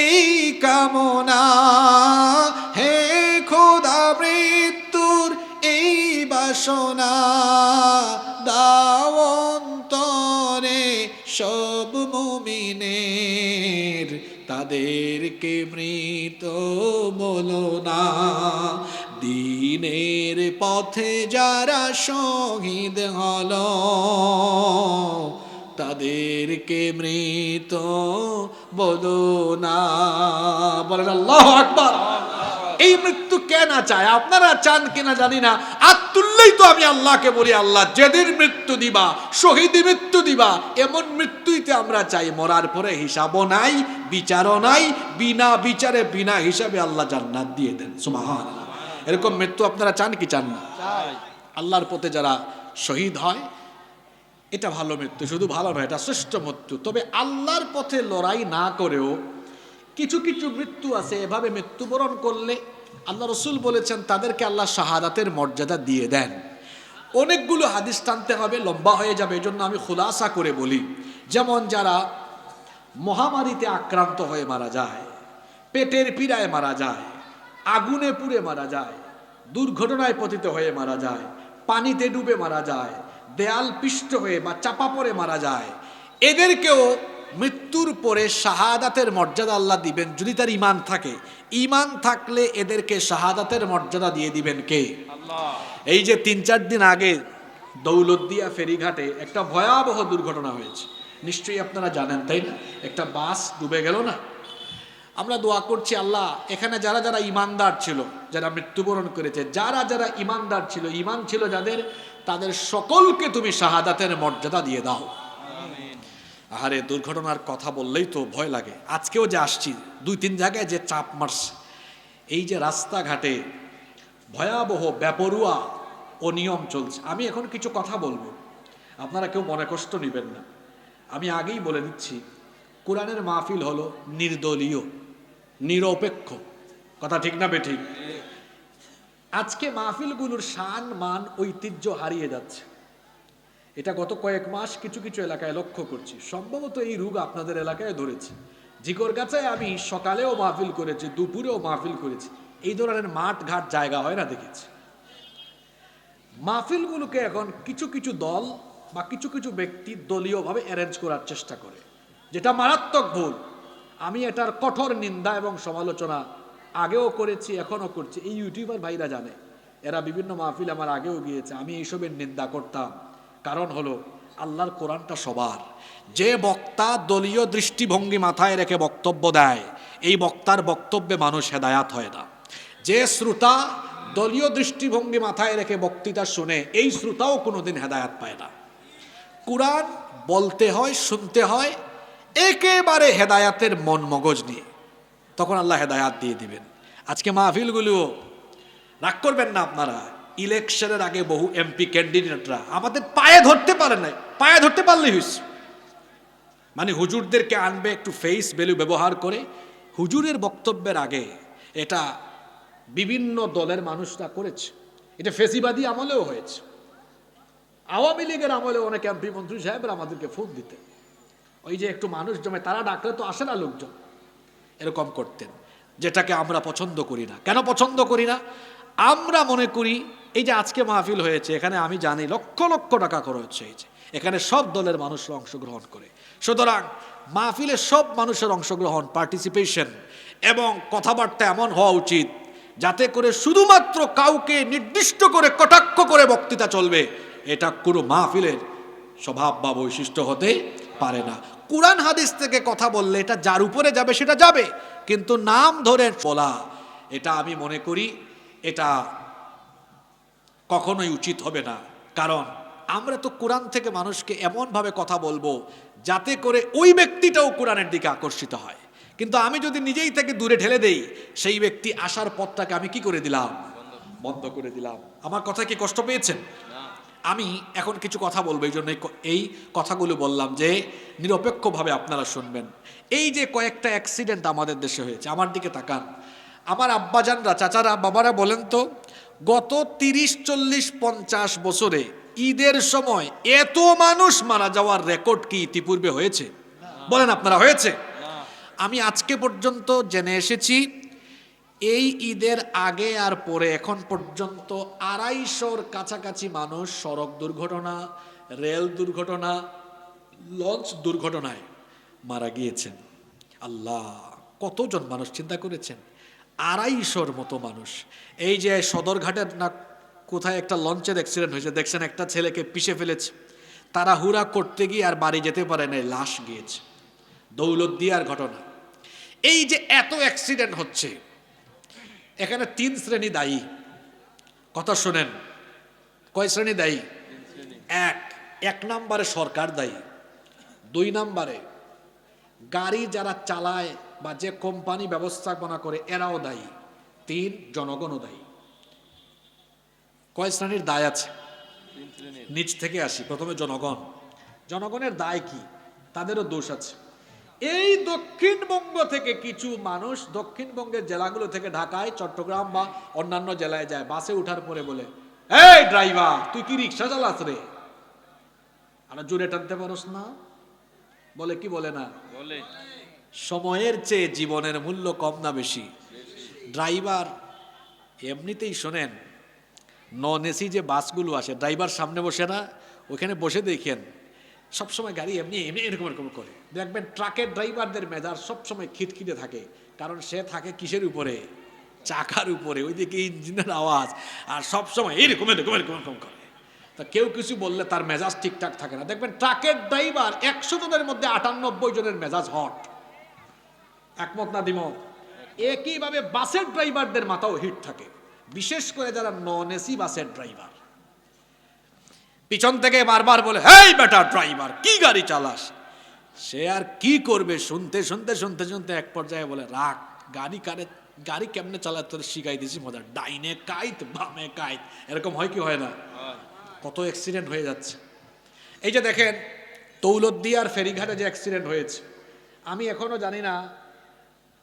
এই কামনা, হে খোদা মৃত্যুর এই বাসনা। দাও অন্তরে সব মুমিনের তাদেরকে মৃত বলো না। দ্বীনের পথে যারা শহীদ হলো তাদেরকে মৃত বলো না। বলেন আল্লাহু আকবার। এই মৃত্যু কে না চায়? আপনারা চান কিনা জানি না। আত্মুল্লেই তো আমি আল্লাহকে বলি, আল্লাহ যেদিন মৃত্যু দিবা, শহীদি মৃত্যু দিবা, এমন মৃত্যুইতে আমরা চাই। মরার পরে হিসাবও নাই, বিচারও নাই, বিনা বিচারে বিনা হিসাবে আল্লাহ জান্নাত দিয়ে দেন। সুবহানাল্লাহ। এরকম মৃত্যু আপনারা চান কি চান না? আল্লাহর পথে যারা শহীদ হয় এটা ভালো মৃত্যু, শুধু ভালো নয়, এটা শ্রেষ্ঠ মৃত্যু। তবে আল্লাহর পথে লড়াই না করেও কিছু কিছু মৃত্যু আছে, এভাবে মৃত্যুবরণ করলে আল্লাহ রসুল বলেছেন তাদেরকে আল্লাহ শাহাদাতের মর্যাদা দিয়ে দেন। অনেকগুলো হাদিস টানতে হবে, লম্বা হয়ে যাবে, এই জন্য আমি খুলাসা করে বলি। যেমন যারা মহামারীতে আক্রান্ত হয়ে মারা যায়, পেটের পীড়ায় মারা যায়, আগুনে পুড়ে মারা যায়, দুর্ঘটনায় পতিত হয়ে মারা যায়, পানিতে ডুবে মারা যায়, দেয়াল পিষ্ট হয়ে বা চাপা পড়ে মারা যায়, এদেরকেও মৃত্যুর পরে শাহাদাতের মর্যাদা আল্লাহ দিবেন যদি তার ঈমান থাকে। ঈমান থাকলে এদেরকে শাহাদাতের মর্যাদা দিয়ে দিবেন কে? আল্লাহ। এই যে 3-4 দিন আগে দৌলতদিয়া ফেরিঘাটে একটা ভয়াবহ দুর্ঘটনা হয়েছে, নিশ্চয়ই আপনারা জানেন, তাই না? একটা বাস ডুবে গেল না? আমরা দোয়া করছি আল্লাহ এখানে যারা যারা ঈমানদার ছিল, যারা মৃত্যুবরণ করেছে, যারা যারা ঈমানদার ছিল, ঈমান ছিল যাদের, তাদের সকলকে তুমি শাহাদাতের মর্যাদা দিয়ে দাও। আরে দুর্ঘটনার কথা বললেই তো ভয় লাগে। আজকেও যে আসছি 2-3 জায়গায় যে চাপ মারছে, এই যে রাস্তাঘাটে ভয়াবহ বেপরুয়া অনিয়ম চলছে। আমি এখন কিছু কথা বলবো, আপনারা কেউ মনে কষ্ট নেবেন না। আমি আগেই বলে দিচ্ছি, কোরআনের মাহফিল হলো নির্দলীয়, নিরপেক্ষ, কথা ঠিক না বেঠিক? আজকে মাহফিলগুলোর শান মান ঐতিহ্য হারিয়ে যাচ্ছে। এটা গত কয়েক মাস কিছু কিছু এলাকায় লক্ষ্য করছি। সম্ভবত এই রোগ আপনাদের এলাকায় ধরেছে। জিকরগাছায় আমি সকালেও মাহফিল করেছি, দুপুরেও মাহফিল করেছি। এই ধরনের মাঠ ঘাট জায়গা হয় না দেখেছি। মাহফিলগুলোকে এখন কিছু কিছু দল বা কিছু কিছু ব্যক্তি দলীয়ভাবে অ্যারেঞ্জ করার চেষ্টা করে, যেটা মারাত্মক ভুল। আমি এটার কঠোর নিন্দা এবং সমালোচনা আগেও করেছি, এখনও করছি। এই ইউটিউবার ভাইরা জানে, এরা বিভিন্ন মাহফিল আমার আগেও গিয়েছে, আমি এইসবের নিন্দা করতাম। কারণ হলো আল্লাহর কোরআনটা সবার। যে বক্তা দলীয় দৃষ্টিভঙ্গি মাথায় রেখে বক্তব্য দেয়, এই বক্তার বক্তব্যে মানুষ হেদায়াত হয় না। যে শ্রোতা দলীয় দৃষ্টিভঙ্গি মাথায় রেখে বক্তৃতা শুনে, এই শ্রোতাও কোনোদিন হেদায়াত পায় না। কোরআন বলতে হয়, শুনতে হয় একেবারে হেদায়াতের মন মগজ নিয়ে, তখন আল্লাহ হেদায়াত দিয়ে দিবেন। আজকে মাহফিলগুলো, রাগ করবেন না আপনারা, ইলেকশনের আগে বহু এমপি ক্যান্ডিডেটরা আমাদের পায়ে ধরতে পারে নাই, পায়ে ধরতে পারলেই হয়েছে। মানে হুজুরদেরকে আনবে একটু ফেস ভ্যালু ব্যবহার করে। হুজুরের বক্তব্যের আগে এটা বিভিন্ন দলের মানুষরা করেছে। এটা ফেসিবাদী আমলেও হয়েছে, আওয়ামী লীগের আমলেও অনেক এমপি মন্ত্রী সাহেবরা আমাদেরকে ফোন দিতেন, ওই যে একটু মানুষ জমে, তারা ডাকলে তো আসে না লোকজন, এরকম করতেন, যেটাকে আমরা পছন্দ করি না। কেন পছন্দ করি না? আমরা মনে করি এই যে আজকে মাহফিল হয়েছে, এখানে আমি জানি লক্ষ লক্ষ টাকা খরচ হয়েছে, এখানে সব দলের মানুষরা অংশগ্রহণ করে। সুতরাং মাহফিলে সব মানুষের অংশগ্রহণ, পার্টিসিপেশন এবং কথাবার্তা এমন হওয়া উচিত যাতে করে শুধুমাত্র কাউকে নির্দিষ্ট করে কটাক্ষ করে বক্তৃতা চলবে, এটা কোনো মাহফিলের স্বভাব বা বৈশিষ্ট্য হতে পারে না। কুরআন হাদিস থেকে কথা বললে এটা যার উপরে যাবে সেটা যাবে, কিন্তু নাম ধরে বলা এটা আমি মনে করি এটা কখনোই উচিত হবে না। কারণ আমরা তো কোরআন থেকে মানুষকে এমনভাবে কথা বলবো যাতে করে ওই ব্যক্তিটাও কোরআনের দিকে আকর্ষিত হয়। কিন্তু আমি যদি নিজেই থেকে দূরে ঠেলে দেই, সেই ব্যক্তি আসার পথটাকে আমি কি করে দিলাম? বন্ধ করে দিলাম। আমার কথা কি কষ্ট পেয়েছেন? আমি এখন কিছু কথা বলবো, এই জন্য এই কথাগুলো বললাম যে নিরপেক্ষভাবে আপনারা শুনবেন। এই যে কয়েকটা অ্যাক্সিডেন্ট আমাদের দেশে হয়েছে, আমার দিকে তাকান। আমার আব্বাজানরা, চাচারা, বাবারা বলেন তো, গত 30, 40, 50 বছরে ঈদের সময় এত মানুষ মারা যাওয়ার রেকর্ড কি ইতিপূর্বে হয়েছে? বলেন আপনারা, হয়েছে? আমি আজকে পর্যন্ত জেনে এসেছি এই ঈদের আগে আর পরে এখন পর্যন্ত 250-র কাছাকাছি মানুষ সড়ক দুর্ঘটনা, রেল দুর্ঘটনা, লঞ্চ দুর্ঘটনায় মারা গিয়েছেন। আল্লাহ, কতজন মানুষ চিন্তা করেছেন? 250-র মতো মানুষ। এই যে সদরঘাটের না কোথায় একটা লঞ্চের অ্যাক্সিডেন্ট হয়েছে, দেখছেন একটা ছেলেকে পিষে ফেলেছে, তারা হুড়া করতে গিয়ে আর বাড়ি যেতে পারে না, লাশ গিয়েছে। দৌলতদিয়ার ঘটনা। এই যে এত অ্যাক্সিডেন্ট হচ্ছে, এখানে 3 শ্রেণী দায়ী। কথা শোনেন, কয় শ্রেণী দায়ী? এক নম্বরে সরকার দায়ী, 2 নম্বরে গাড়ি যারা চালায় বা যে কোম্পানি ব্যবস্থাপনা করে এরাও দায়ী, 3 জনগণও দায়ী। কয় শ্রেণীর দায় আছে? নিচ থেকে আসি, প্রথমে জনগণ। জনগণের দায় কি? তাদেরও দোষ আছে। এই দক্ষিণবঙ্গ থেকে কিছু মানুষ দক্ষিণবঙ্গের জেলাগুলো থেকে ঢাকায়, চট্টগ্রাম বা অন্যান্য জেলায় যায়, বাসে উঠার পরে বলে, এই ড্রাইভার, তুই কি রিক্সা চালাস রে? আর জোরে টানতে পারস না? বলে কি বলে না? বলে। সময়ের চেয়ে জীবনের মূল্য কম না বেশি? ড্রাইভার এমনিতেই শোনেন, নন এসি যে বাসগুলো আসে, ড্রাইভার সামনে বসে না, ওখানে বসে দেখেন সবসময় গাড়ি এমনি এমনি এরকম এরকম করে। দেখবেন ট্রাকের ড্রাইভারদের মেজাজ সবসময় খিটখিটে থাকে, কারণ সে থাকে কিসের উপরে? চাকার উপরে, ওইদিকে ইঞ্জিনের আওয়াজ, আর সবসময় এরকম এরকম এরকম এরকম করে। তা কেউ কিছু বললে তার মেজাজ ঠিকঠাক থাকে না। দেখবেন ট্রাকের ড্রাইভার 100 জনের মধ্যে 98 জনের মেজাজ হট। একমত না দ্বিমত? একইভাবে বাসের ড্রাইভারদের মাথাও হিট থাকে, বিশেষ করে যারা নন এসি বাসের ড্রাইভার। পিছন থেকে বারবার বলে, হেই বেটা ড্রাইভার, কি গাড়ি চালাস? সে আর কি করবে, শুনতে শুনতে শুনতে শুনতে এক পর্যায়ে বলে, রাখ, গাড়ি কেমনে চালাতে শিখাই দিয়েছি মজা, ডাইনে কাইত বামে কাইত। এরকম হয় কি হয় না? কত অ্যাক্সিডেন্ট হয়ে যাচ্ছে। এই যে দেখেন দৌলতদিয়ার ফেরিঘাটে যে অ্যাক্সিডেন্ট হয়েছে, আমি এখনো জানি না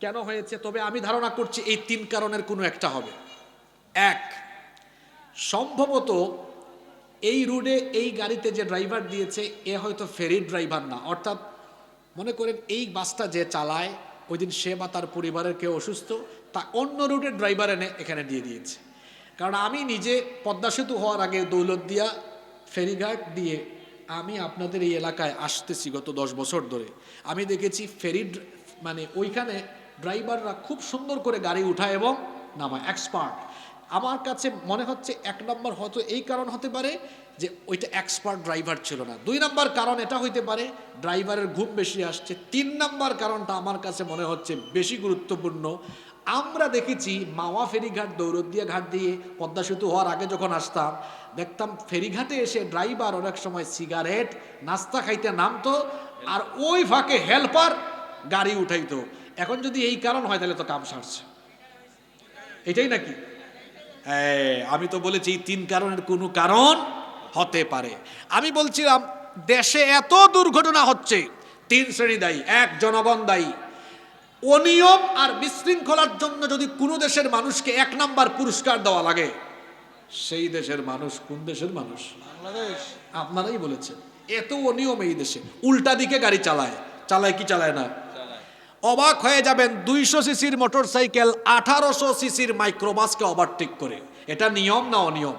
কেন হয়েছে, তবে আমি ধারণা করছি এই 3 কারণের কোনো একটা হবে। 1, সম্ভবত এই রুটে এই গাড়িতে যে ড্রাইভার দিয়েছে এ হয়তো ফেরির ড্রাইভার না, অর্থাৎ মনে করেন এই বাসটা যে চালায় ওই দিন সে বা তার পরিবারের কেউ অসুস্থ, তা অন্য রুটের ড্রাইভার এনে এখানে দিয়ে দিয়েছে। কারণ আমি নিজে পদ্মা সেতু হওয়ার আগে দৌলতদিয়া ফেরিঘাট দিয়ে আমি আপনাদের এই এলাকায় আসতেছি গত 10 বছর ধরে। আমি দেখেছি ফেরির মানে ওইখানে ড্রাইভাররা খুব সুন্দর করে গাড়ি উঠায় এবং নামায়, এক্সপার্ট। আমার কাছে মনে হচ্ছে 1 নম্বর হয়তো এই কারণ হতে পারে যে ওইটা এক্সপার্ট ড্রাইভার ছিল না। 2 নম্বর কারণ এটা হইতে পারে ড্রাইভারের ঘুম বেশি আসছে। 3 নম্বর কারণটা আমার কাছে মনে হচ্ছে বেশি গুরুত্বপূর্ণ। আমরা দেখেছি মাওয়া ফেরিঘাট, দৌলতদিয়া ঘাট দিয়ে পদ্মা সেতু হওয়ার আগে যখন আসতাম, দেখতাম ফেরিঘাটে এসে ড্রাইভার অনেক সময় সিগারেট, নাস্তা খাইতে নামতো, আর ওই ফাঁকে হেল্পার গাড়ি উঠাইতো। এখন যদি এই কারণ হয় তাহলে তো কাম সারছে, এটাই নাকি? আমি তো বলেছি 3 কারণের কোনো কারণ হতে পারে। আমি বলছিলাম দেশে এত দুর্ঘটনা হচ্ছে, 3 শ্রেণী দায়ী। 1, জনগণ দায়ী। অনিয়ম আর বিশৃঙ্খলার জন্য যদি কোনো দেশের মানুষকে 1 নাম্বার পুরস্কার দেওয়া লাগে, সেই দেশের মানুষ কোন দেশের মানুষ? বাংলাদেশ। আপনারাই বলেছেন, এত অনিয়ম এই দেশে। উল্টা দিকে গাড়ি চালায়, চালায় কি চালায় না? অবাক হয়ে যাবেন, 200 সিসির মোটরসাইকেল 1800 সিসির মাইক্রোবাসকে ওভারটেক করে। এটা নিয়ম না অনিয়ম?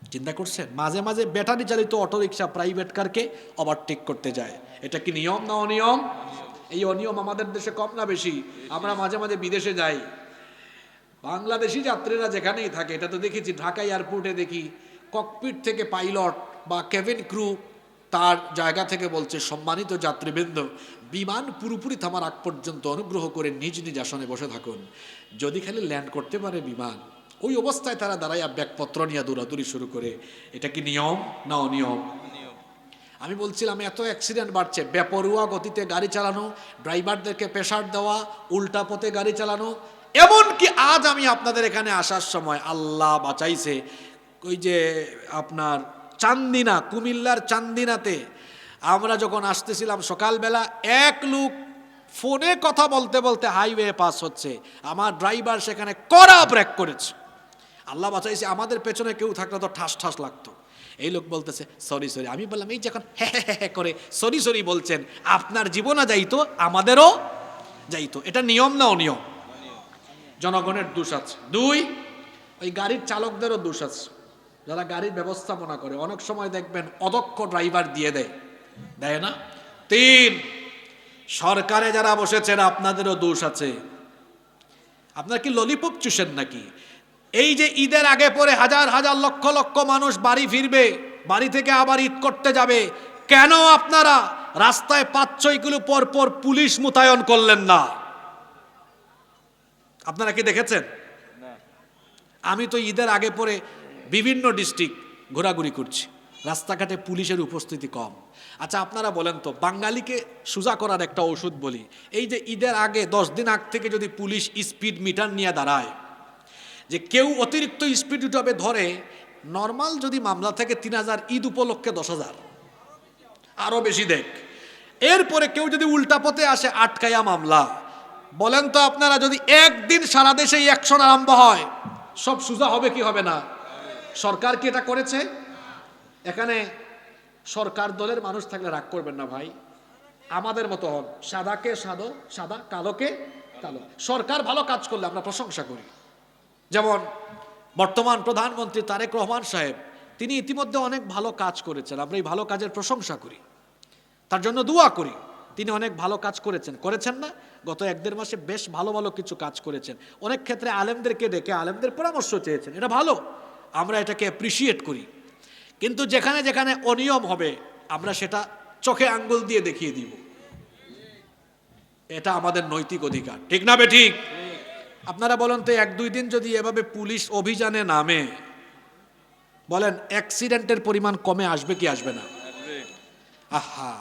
চিন্তা করছেন? মাঝে মাঝে ব্যাটারি চালিত অটোরিকশা প্রাইভেট কারকে ওভারটেক করতে যায়। এটা কি নিয়ম না অনিয়ম? এই অনিয়ম আমাদের দেশে কম না বেশি? আমরা মাঝে মাঝে বিদেশে যাই, বাংলাদেশি যাত্রীরা যেখানেই থাকে, এটা তো দেখেছি ঢাকা এয়ারপোর্টে দেখি ককপিট থেকে পাইলট বা কেবিন ক্রু তার জায়গা থেকে বলছে, সম্মানিত যাত্রীবৃন্দ, বিমান পুরোপুরি থামার আগ পর্যন্ত অনুগ্রহ করে নিজ নিজ আসনে বসে থাকুন। যদি খালি ল্যান্ড করতে পারে বিমান, ওই অবস্থায় তারা দাঁড়াইয়া ব্যাগপত্র নিয়ে দৌড়াদৌড়ি শুরু করে। এটা কি নিয়ম না অনিয়ম? আমি বলছিলাম এত অ্যাক্সিডেন্ট বাড়ছে, বেপরোয়া গতিতে গাড়ি চালানো, ড্রাইভারদেরকে প্রেসার দেওয়া, উল্টা পথে গাড়ি চালানো। এমনকি আজ আমি আপনাদের এখানে আসার সময় আল্লাহ বাঁচাইছে, ওই যে আপনার চান্দিনা, কুমিল্লার চান্দিনাতে আমরা যখন আসতেছিলাম সকালবেলা, এক লোক ফোনে কথা বলতে বলতে হাইওয়ে পাস হচ্ছে, আমার ড্রাইভার সেখানে কড়া ব্রেক করেছে। আল্লাহ বাঁচাইছে, আমাদের পেছনে কেউ থাকলে তো ঠাস ঠাস লাগতো। এই লোক বলতেছে সরি সরি। আমি বললাম, এই যখন হ্যাঁ করে সরি সরি বলছেন, আপনার জীবনও যাইতো, আমাদেরও যাইতো। এটা নিয়ম না অনিয়ম? জনগণের দোষ আছে। দুই, ওই গাড়ির চালকদেরও দোষ আছে, যারা গাড়ির ব্যবস্থাপনা করে। অনেক সময় দেখবেন অদক্ষ ড্রাইভার দিয়ে দেয় না। তিন, সরকারে যারা বসেছেন আপনাদেরও দোষ আছে। আপনারা কি ললিপপ চুষেন নাকি? এই যে ঈদের আগে পরে হাজার হাজার লক্ষ লক্ষ মানুষ বাড়ি ফিরবে, বাড়ি থেকে আবার ঈদ করতে যাবে, কেন আপনারা রাস্তায় 5-6 কিলো পর পর পুলিশ মোতায়েন করলেন না? আপনারা কি দেখেছেন? আমি তো ঈদের আগে পরে বিভিন্ন ডিস্ট্রিক্ট ঘোরাঘুরি করছি, রাস্তাঘাটে পুলিশের উপস্থিতি কম। আচ্ছা আপনারা বলেন তো, বাঙালিকে সোজা করার একটা ওষুধ বলি। এই যে ঈদের আগে 10 দিন আগ থেকে যদি পুলিশ স্পিড মিটার নিয়ে দাঁড়ায়, যে কেউ অতিরিক্ত স্পিড উঠাবে ধরে, নর্মাল যদি মামলা থেকে 3000, ঈদ উপলক্ষে 10,000, আরো বেশি দেখ। এরপরে কেউ যদি উল্টা পথে আসে, আটকায়া মামলা। বলেন তো আপনারা, যদি একদিন সারা দেশে অ্যাকশন আরম্ভ হয়, সব সোজা হবে কি হবে না? সরকার কি এটা করেছে? এখানে সরকার দলের মানুষ থাকলে রাগ করবেন না ভাই, আমাদের মতো হন, সাদাকে সাদা, কালোকে কালো। সরকার ভালো কাজ করলে আমরা প্রশংসা করি। যেমন বর্তমান প্রধানমন্ত্রী তারেক রহমান সাহেব, তিনি ইতিমধ্যে অনেক ভালো কাজ করেছেন, আমরা এই ভালো কাজের প্রশংসা করি, তার জন্য দোয়া করি। তিনি অনেক ভালো কাজ করেছেন না? গত 1-1.5 মাসে বেশ ভালো ভালো কিছু কাজ করেছেন। অনেক ক্ষেত্রে আলেমদেরকে ডেকে আলেমদের পরামর্শ চেয়েছেন, এটা ভালো, আমরা এটাকে অ্যাপ্রিসিয়েট করি। কিন্তু যেখানে যেখানে অনিয়ম হবে, আমরা সেটা চোখে আঙ্গুল দিয়ে দেখিয়ে দিব। এটা আমাদের নৈতিক অধিকার, ঠিক না বেঠিক? আপনারা বলেন তো, 1-2 দিন যদি এভাবে পুলিশ অভিযানে নামে, বলেন অ্যাক্সিডেন্টের পরিমাণ কমে আসবে কি আসবে না? আহা,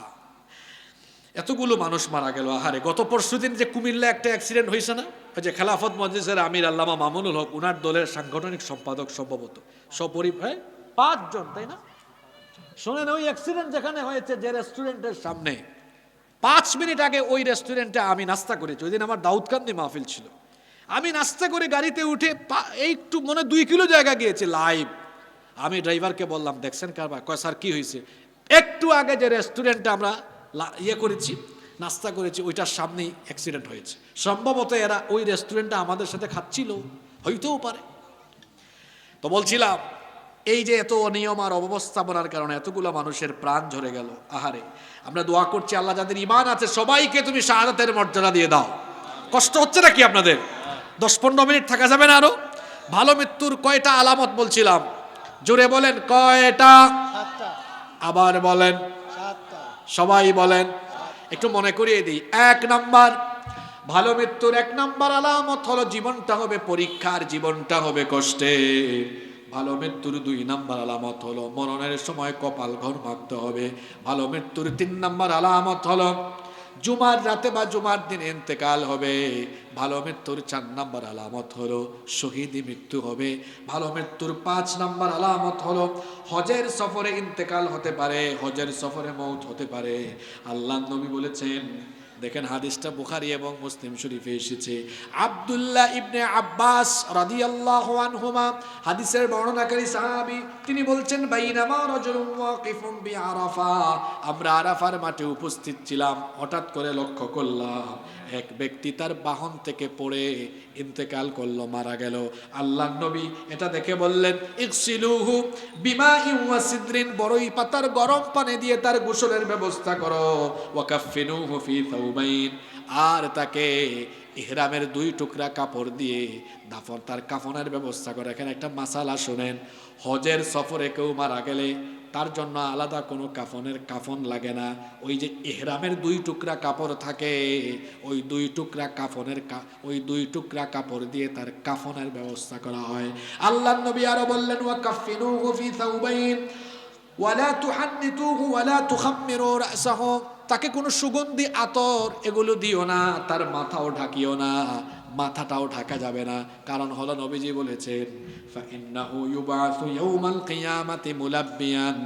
এতগুলো মানুষ মারা গেল। আহারে, গত পরশুদিন যে কুমিল্লা একটা অ্যাক্সিডেন্ট হয়েছে না, ওই যে খেলাফত মজলিসের আমির আল্লামা মামুনুল হক, উনার দলের সাংগঠনিক সম্পাদক সম্ভবত সপরিবার 5 জন, তাই না? শোনেন, ওই অ্যাক্সিডেন্ট যেখানে হয়েছে, যে রেস্টুরেন্টের সামনে, 5 মিনিট আগে ওই রেস্টুরেন্টে আমি নাস্তা করেছি। ওই দিন আমার দাউদকান্দি মাহফিল ছিল। আমি নাস্তা করে গাড়িতে উঠে একটু মনে 2 কিলো জায়গা গিয়েছে লাইভ। আমি ড্রাইভারকে বললাম, দেখছেন কারবার? কয় স্যার কি হয়েছে? একটু আগে যে রেস্টুরেন্টে আমরা করেছি, নাস্তা করেছি, ওইটার সামনেই অ্যাক্সিডেন্ট হয়েছে। সম্ভবত এরা ওই রেস্টুরেন্টে আমাদের সাথে খাচ্ছিল, হইতেও পারে। তো বলছিলাম, এই যে এত অনিয়ম আর অব্যবস্থাপনার কারণে এতগুলো মানুষের প্রাণ ঝরে গেল। আহারে, আমরা দোয়া করছি, আল্লাহ যাদের ঈমান আছে সবাইকে তুমি শাহাদাতের মর্যাদা দিয়ে দাও। কষ্ট হচ্ছে নাকি আপনাদের? 10-15 মিনিট থাকা যাবে না আরো? ভালো মৃত্যুর কয়টা আলামত বলছিলাম, জোরে বলেন কয়টা? আবার বলেন, সবাই বলেন, একটু মনে করিয়ে দিই। 1 নাম্বার, ভালো মৃত্যুর 1 নাম্বার আলামত হলো জীবনটা হবে পরীক্ষার, জীবনটা হবে কষ্টে। ভালো মৃত্যুর 2 নাম্বার আলামত হলো মরণের সময় কপাল ঘর মাখতে হবে। ভালো মৃত্যুর 3 নাম্বার আলামত হলো জুমার রাতে বা জুমার দিন ইন্তেকাল হবে। ভালো মৃত্যুর 4 নাম্বার আলামত হলো শহীদি মৃত্যু হবে। ভালো মৃত্যুর 5 নাম্বার আলামত হলো হজের সফরে ইন্তেকাল হতে পারে, হজের সফরে মৌত হতে পারে। আল্লাহর নবী বলেছেন, দেখেন হাদিসটা বুখারী এবং মুসলিম শরীফে এসেছে। আব্দুল্লাহ ইবনে আব্বাস রাদিয়াল্লাহু আনহুমা, হাদিসের বর্ণনাকারী সাহাবী, তিনি বলছেন, বাইনামা রাজুলুন ওয়াকিফুন বিআরাফা, আমরা আরাফার মাঠে উপস্থিত ছিলাম, হঠাৎ করে লক্ষ্য করলাম এক ব্যক্তি তার বাহন থেকে পড়ে ইন্তেকাল করলো, মারা গেল। আল্লাহর নবী এটা দেখে বললেন, ইগসিলুহু বিমাইন ওয়া সিদরিন, বড়ই পাতার গরম পানি দিয়ে তার গোসলের ব্যবস্থা করো। ওয়া কাফিনুহু ফি থাউবাইন, আর তাকে ইহরামের 2 টুকরা কাপড় দিয়ে তার কাফনের ব্যবস্থা করে। এখানে একটা মাসালা শুনেন, হজের সফরে কেউ মারা গেলে তার জন্য আলাদা কোনো কাফন লাগে না। ওই যে ইহরামের 2 টুকরা কাপড় থাকে, ওই 2 টুকরা ওই 2 টুকরা কাপড় দিয়ে তার কাফনের ব্যবস্থা করা হয়। আল্লাহর নবী আরো বললেন, ওয়া কাফিনুহু ফি সাওবাইন ওয়ালা তুহান্নিতুহু ওয়ালা তুখাম্মিরু রাসাহু, তাকে কোনো সুগন্ধি আতর এগুলো দিও না, তার মাথাও ঢাকিও না, মাথাটাও ঢাকা যাবে না। কারণ হলো নবীজি বলেছেন, ফাইন্নাহু ইউবাসু ইয়াউমাল কিয়ামাতি মুলাব্বিয়ান,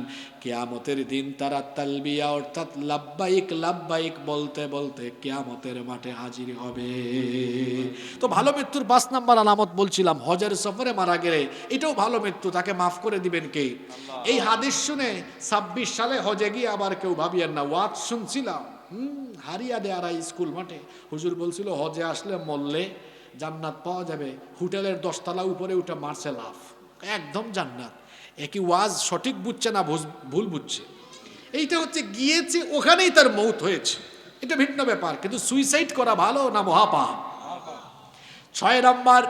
কিয়ামতের দিন তারা তালবিয়া অর্থাৎ লাব্বাইক লাব্বাইক বলতে বলতে কিয়ামতের মাঠে হাজির হবে। তো ভালো মৃত্যুর 5 নাম্বার আলামত বলছিলাম, হজের সফরে মারা গেলে এটাও ভালো মৃত্যু, তাকে মাফ করে দিবেন কে? এই হাদিস শুনে 26 সালে হজে গিয়ে আবার কেউ ভাবিয়েন না, ওয়াজ শুনছিলাম হারিয়া দেয়ারা স্কুল মাঠে হুজুর বলছিল হজে আসলে মরলে জান্নাত পাওয়া যাবে, হোটেলের 10 তলা উপরে উঠে মারছে লাফ, একদম জান্নাত। একই ওয়াজ সঠিক বুঝছে না ভুল বুঝছে। এইটা হচ্ছে গিয়েছে ওখানেই তার মৌত হয়েছে, এটা ভিন্ন ব্যাপার। কিন্তু সুইসাইড করা ভালো না মহাপাপ? 6 নাম্বার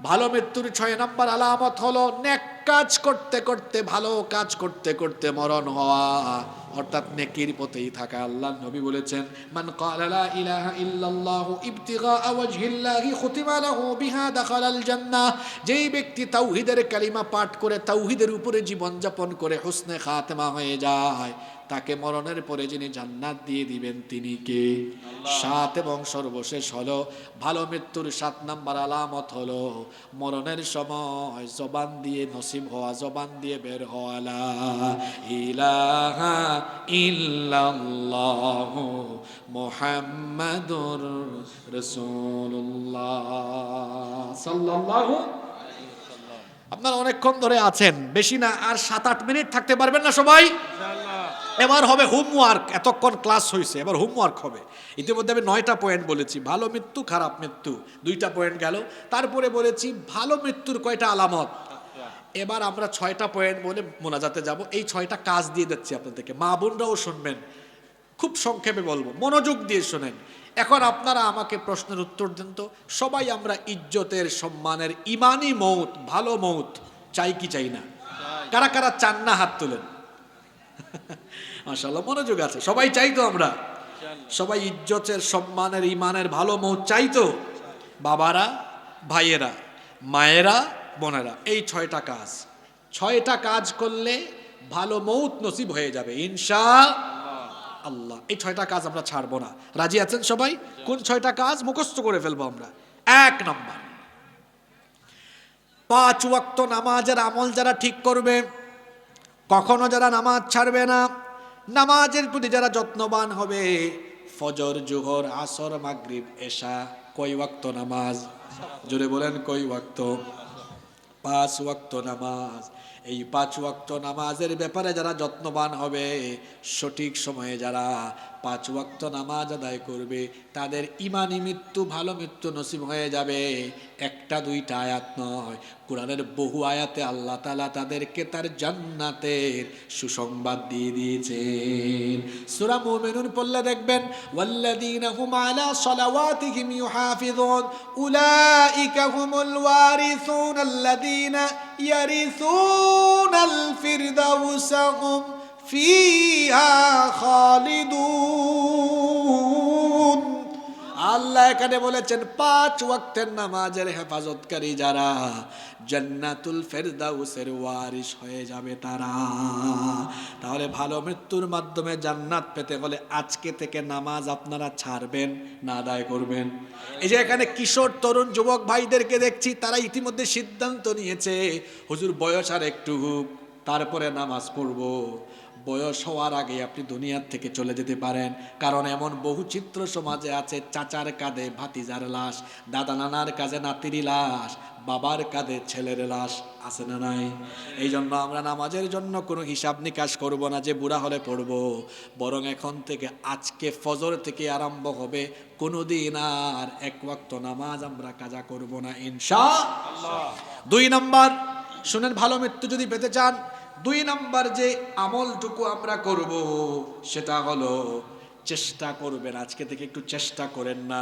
ভালো মৃত্যুর 6 নাম্বার আলামত হলো নেক কাজ করতে করতে, ভালো কাজ করতে করতে মরণ হওয়া, অর্থাৎ নেকির পথেই থাকা। আল্লাহর নবী বলেছেন, মান ক্বালা লা ইলাহা ইল্লাল্লাহু ইবতিগা ওয়াজহিল্লাহি খুতিমা লাহু বিহা দাখালাল জান্নাহ, যেই ব্যক্তি তাওহীদের কালিমা পাঠ করে তাওহীদের উপরে জীবন যাপন করে হুসনে খাতেমা হয়ে যায়, তাকে মরণের পরে যিনি জান্নাত দিয়ে দিবেন তিনি কে? 7 এবং সর্বশেষ হলো ভালো মৃত্যুর 7 নাম্বার আলামত হলো মরণের সময় জবান দিয়ে নসিব হওয়া, জবান দিয়ে বের হওয়া, লা ইলাহা ইল্লাল্লাহু মুহাম্মাদুর রাসূলুল্লাহ সাল্লাল্লাহু। আপনারা অনেকক্ষণ ধরে আছেন, বেশি না, আর 7-8 মিনিট থাকতে পারবেন না সবাই? এবার হবে হোমওয়ার্ক। এতক্ষণ ক্লাস হয়েছে, এবার হোমওয়ার্ক হবে। ইতিমধ্যে আমি 9টা পয়েন্ট বলেছি, ভালো মৃত্যু খারাপ মৃত্যু 2টা পয়েন্ট গেল। তারপরে বলেছি ভালো মৃত্যুর কয়টা আলামত। এবার আমরা 6টা পয়েন্ট বলে মোনাজাতে যাব। এই 6টা কাজ দিয়ে দিচ্ছি আপনাদেরকে, মা বোনরাও শুনবেন, খুব সংক্ষেপে বলবো, মনোযোগ দিয়ে শোনেন। এখন আপনারা আমাকে প্রশ্নের উত্তর দেন তো, সবাই আমরা ইজ্জতের সম্মানের ইমানি মৌত, ভালো মৌত চাই কি চাই না? কারা কারা চান না হাত তোলেন। মাশাআল্লাহ, মনোযোগ আছে, সবাই চাই তো? আমরা সবাই ইজ্জতের সম্মানের ইমানের ভালো মৌত চাই তো? বাবারা, ভাইয়েরা, মায়েরা, বোনেরা, এই 6টা কাজ, 6টা কাজ করলে ভালো মৌত নসিব হয়ে যাবে ইনশাআল্লাহ। এই 6টা কাজ আমরা ছাড়বো না। রাজি আছেন সবাই? কোন 6টা কাজ মুখস্থ করে ফেলবো আমরা? 1 নাম্বার, 5 ওয়াক্ত নামাজের আমল যারা ঠিক করবে, কখনো যারা নামাজ ছাড়বে না, নামাজের প্রতি যারা যত্নবান হবে, ফজর, জোহর, আসর, মাগরিব, এশা, কয় ওয়াক্ত নামাজ? জোরে বলেন, কয় ওয়াক্ত? 5 ওয়াক্ত নামাজ। এই 5 ওয়াক্ত নামাজের ব্যাপারে যারা যত্নবান হবে, সঠিক সময়ে যারা 5 ওয়াক্ত নামাজ আদায় করবে, তাদের ইমানি মৃত্যু, ভালো মৃত্যু নসিব হয়ে যাবে। 1টা 2টা আয়াত নয়, কোরআনের বহু আয়াতে আল্লাহ তাআলা তাদেরকে তার জান্নাতের সুসংবাদ দিয়ে দিয়েছেন। সূরা মুমিনুন পড়লে দেখবেন, ওয়াল্লাযীনা হুম আলা সালাওয়াতিহিম ইউহাফিযুন উলাইকা হুমুল ওয়ারিসুন আল্লাযীনা ইয়ারিসুনাল ফিরদাউসা হুম ফিহা খালিদুন। আল্লাহ এখানে বলেছেন 5 ওয়াক্তের নামাজের হেফাজতকারী যারা, জান্নাতুল ফেরদাউসের ওয়ারিস হয়ে যাবে তারা। তাহলে ভালো মৃত্যুর মাধ্যমে জান্নাত পেতে হলে আজকে থেকে নামাজ আপনারা ছাড়বেন না আদায় করবেন? এই যে এখানে কিশোর, তরুণ, যুবক ভাইদেরকে দেখছি, তারা ইতিমধ্যে সিদ্ধান্ত নিয়েছে, হুজুর বয়স আর একটু হোক, তারপরে নামাজ পড়বো। বয়স হওয়ার আগে আপনি দুনিয়ার থেকে চলে যেতে পারেন, কারণ এমন বহু চিত্র সমাজে আছে, চাচার কাঁধে ভাতিজার লাশ, দাদা নানার কাঁধে নাতির লাশ, বাবার কাঁধে ছেলের লাশ, আছে না নাই? এই জন্য আমরা নামাজের জন্য কোনো হিসাব নিকাশ করব না যে বুড়া হলে পড়ব, বরং এখন থেকে আজকে ফজর থেকে আরম্ভ হবে, কোনোদিন আর 1 ওয়াক্ত নামাজ আমরা কাজা করব না ইনশাআল্লাহ। 2 নাম্বার, শুনেন, ভালো মৃত্যু যদি পেতে চান, 2 নাম্বার যে আমলটুকু আমরা করব সেটা হলো চেষ্টা করবেন, আজকে থেকে একটু চেষ্টা করেন না,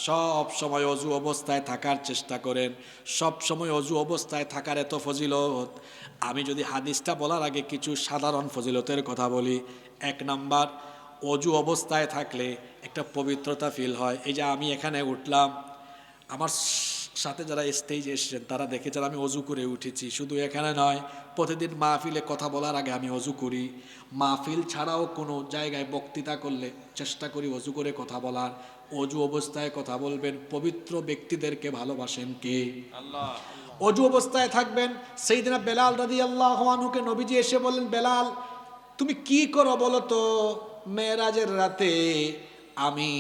সব সময় অজু অবস্থায় থাকার চেষ্টা করেন। সব সময় অজু অবস্থায় থাকার এত ফজিলত। আমি যদি হাদিসটা বলার আগে কিছু সাধারণ ফজিলতের কথা বলি। 1 নাম্বার, অজু অবস্থায় থাকলে একটা পবিত্রতা ফিল হয়। এই যে আমি এখানে উঠলাম, আমার সাথে যারা স্টেজে এসেছেন তারা দেখেছেন আমি অজু করে উঠেছি। শুধু এখানে নয়, প্রতিদিন মাহফিলে কথা বলার আগে আমি অজু করি। মাহফিল ছাড়াও কোনো জায়গায় বক্তৃতা করলে চেষ্টা করি অজু করে কথা বলার। অজু অবস্থায় কথা বলবেন। পবিত্র ব্যক্তিদেরকে ভালোবাসেন কে? আল্লাহ। অজু অবস্থায় থাকবেন। সাইয়েদনা বেলাল রাদিয়াল্লাহু আনহুকে নবীজি এসে বললেন, বেলাল তুমি কি করো বলো তো? মেরাজের রাতে আমি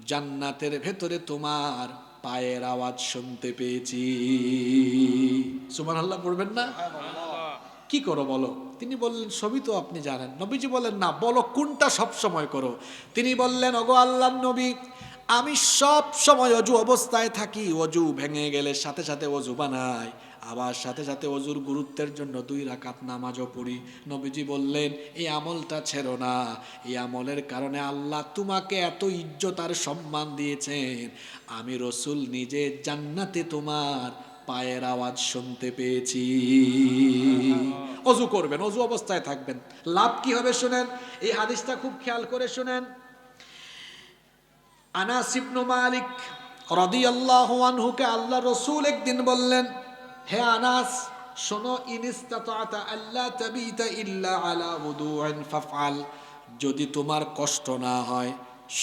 জান্নাতের ভেতরে তোমার পায়ের আওয়াজ শুনতে পেয়েছি। সুবহানাল্লাহ পড়বেন না? কি করো বলো? তিনি বললেন সবই তো আপনি জানেন। নবীজি বললেন না, বলো কোনটা সব সময় করো? তিনি বললেন, ওগো আল্লাহর নবী, আমি সব সময় অজু অবস্থায় থাকি। অজু ভেঙে গেলে সাথে সাথে অজু বানাই, আবার সাথে সাথে অজুর গুরুত্বের জন্য 2 রাকাত নামাজও পড়ি। নবীজি বললেন, এই আমলটা ছেড়ো না। এই আমলের কারণে আল্লাহ তোমাকে এত ইজ্জত আর সম্মান দিয়েছেন। আমি রসুল নিজে জান্নাতে তোমার পায়ের আওয়াজ শুনতে পেয়েছি। অজু করবেন, অজু অবস্থায় থাকবেন। লাভ কি হবে শুনেন, এই হাদিসটা খুব খেয়াল করে শুনেন। আনাস ইবনে মালিক রাদিয়াল্লাহু আনহুকে আল্লাহ রাসূল একদিন বললেন, হে আনাস শোনো, ইনিস্তাতা'তা আল্লা তাবিতা ইল্লা আলা wudu'in ফাফআল। যদি তোমার কষ্ট না হয়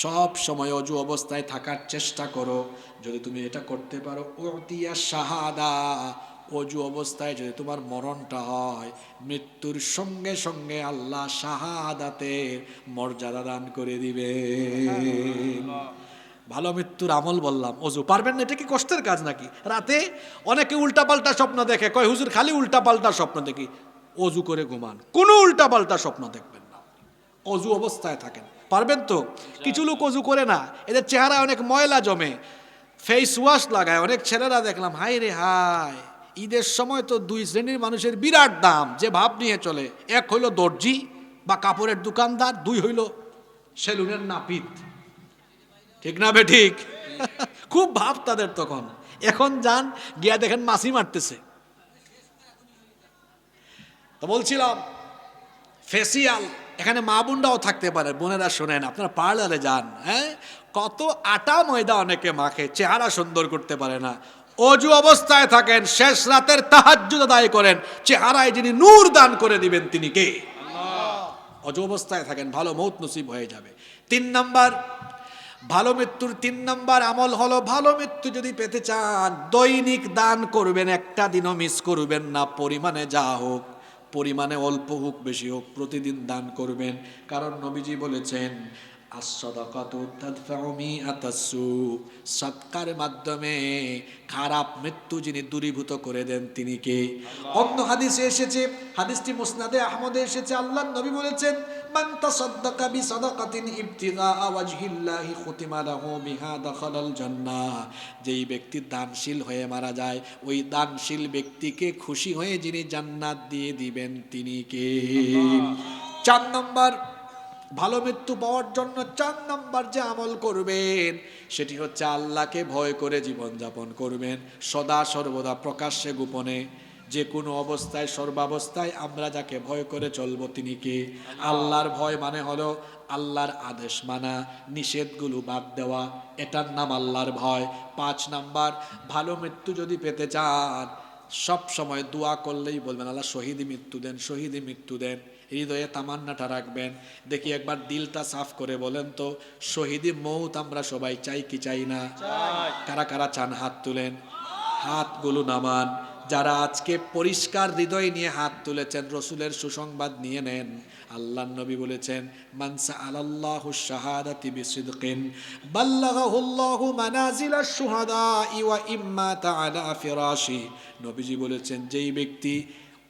সব সময় অজু অবস্থায় থাকার চেষ্টা করো। যদি তুমি এটা করতে পারো, উতিয়া শাহাদা, অজু অবস্থায় যদি তোমার মরণটা হয়, মৃত্যুর সঙ্গে সঙ্গে আল্লাহ শাহাদাতের মর্যাদা দান করে দিবে। ভালো মৃত্যুর আমল বললাম, অজু। পারবেন না? এটা কি কষ্টের কাজ নাকি? রাতে অনেকে উল্টাপাল্টা স্বপ্ন দেখে, কয় হুজুর খালি উল্টাপাল্টা স্বপ্ন দেখি। অজু করে ঘুমান, কোনো উল্টাপাল্টা স্বপ্ন দেখবেন না, অজু অবস্থায় থাকেন। পারবেন তো? কিছু লোক অজু করে না, এদের চেহারায় অনেক ময়লা জমে, ফেস ওয়াশ লাগায়। অনেক ছেলেরা দেখলাম, হাই রে হাই, ঈদের সময় তো 2 শ্রেণীর মানুষের বিরাট দাম, যে ভাব নিয়ে চলে। 1 হইল দর্জি বা কাপড়ের দোকানদার, 2 হইল সেলুনের নাপিত। ঠিক না বে ঠিক? খুব ভাব তাদের তখন। এখন যান গিয়া দেখেন মাছি মারতেছে। তো বলছিলাম ফেসিয়াল, এখানে মা বোনরাও থাকতে পারে, বোনেরা শোনেন, আপনারা পার্লারে যান, হ্যাঁ, কত আটা ময়দা অনেকে মাখে, চেহারা সুন্দর করতে পারে না। অজু অবস্থায় থাকেন, শেষ রাতের তাহাজ্জুদ আদায় করেন, চেহারায় যিনি নূর দান করে দিবেন তিনি কে? আল্লাহ। অজু অবস্থায় থাকেন, ভালো মৌত নসিব হয়ে যাবে। 3 নাম্বার, ভালো মৃত্যুর 3 নাম্বার আমল হলো, ভালো মৃত্যু যদি পেতে চান দৈনিক দান করবেন, একটা দিনও মিস করবেন না। পরিমাণে যা হোক, পরিমাণে অল্প হোক বেশি হোক, প্রতিদিন দান করবেন। কারণ নবীজি বলেছেন, as-sadaqatu tadfa'u mi'atas-su, সদকার মাধ্যমে খারাপ মৃত্যু যিনি দূরীভূত করে দেন তিনি কে? অন্য হাদিসে এসেছে, হাদিসটি মুসনাদে আহমদে এসেছে, আল্লাহর নবী বলেছেন, মান তাসাদদাকা বিসাদাকাতিন ইবতিগাআ ওয়াজহিল্লাহি খুতিমা লাহু বিহা দাখালাল জান্নাহ। যেই ব্যক্তি দানশীল হয়ে মারা যায়, ওই দানশীল ব্যক্তিকে খুশি হয়ে যিনি জান্নাত দিয়ে দিবেন তিনি কে? 4 নম্বর, ভালো মৃত্যু পাওয়ার জন্য 4 নম্বর যে আমল করবেন সেটি হচ্ছে আল্লাহকে ভয় করে জীবনযাপন করবেন, সদা সর্বদা, প্রকাশ্যে গোপনে, যে কোনো অবস্থায় সর্বাবস্থায় আমরা যাকে ভয় করে চলবো তিনি কে? আল্লাহর ভয় মানে হলো আল্লাহর আদেশ মানা, নিষেধগুলো বাদ দেওয়া, এটার নাম আল্লাহর ভয়। 5 নাম্বার, ভালো মৃত্যু যদি পেতে চান সব সময় দোয়া করলেই বলবেন, আল্লাহ শহীদি মৃত্যু দেন, শহীদি মৃত্যু দেন। হৃদয়ে তামান্নাটা রাখবেন। দেখি একবার দিলটা সাফ করে বলেন তো, শহীদি মৌত আমরা সবাই চাই কি চাই না? কারা কারা চান হাত তুলেন, হাতগুলো নামান। যারা আজকে পরিষ্কার হৃদয় নিয়ে হাত তুলেছেন, রসুলের সুসংবাদ নিয়ে নেন। আল্লাহর নবী বলেছেন, মান সাআলাল্লাহু শাহাদাতি বিসিদকিন বাল্লাগাহুল্লাহু মানাজিলাশ শুহাদা ওয়া ইম্মা তাআলা ফিরাশি। নবীজি বলেছেন, যেই ব্যক্তি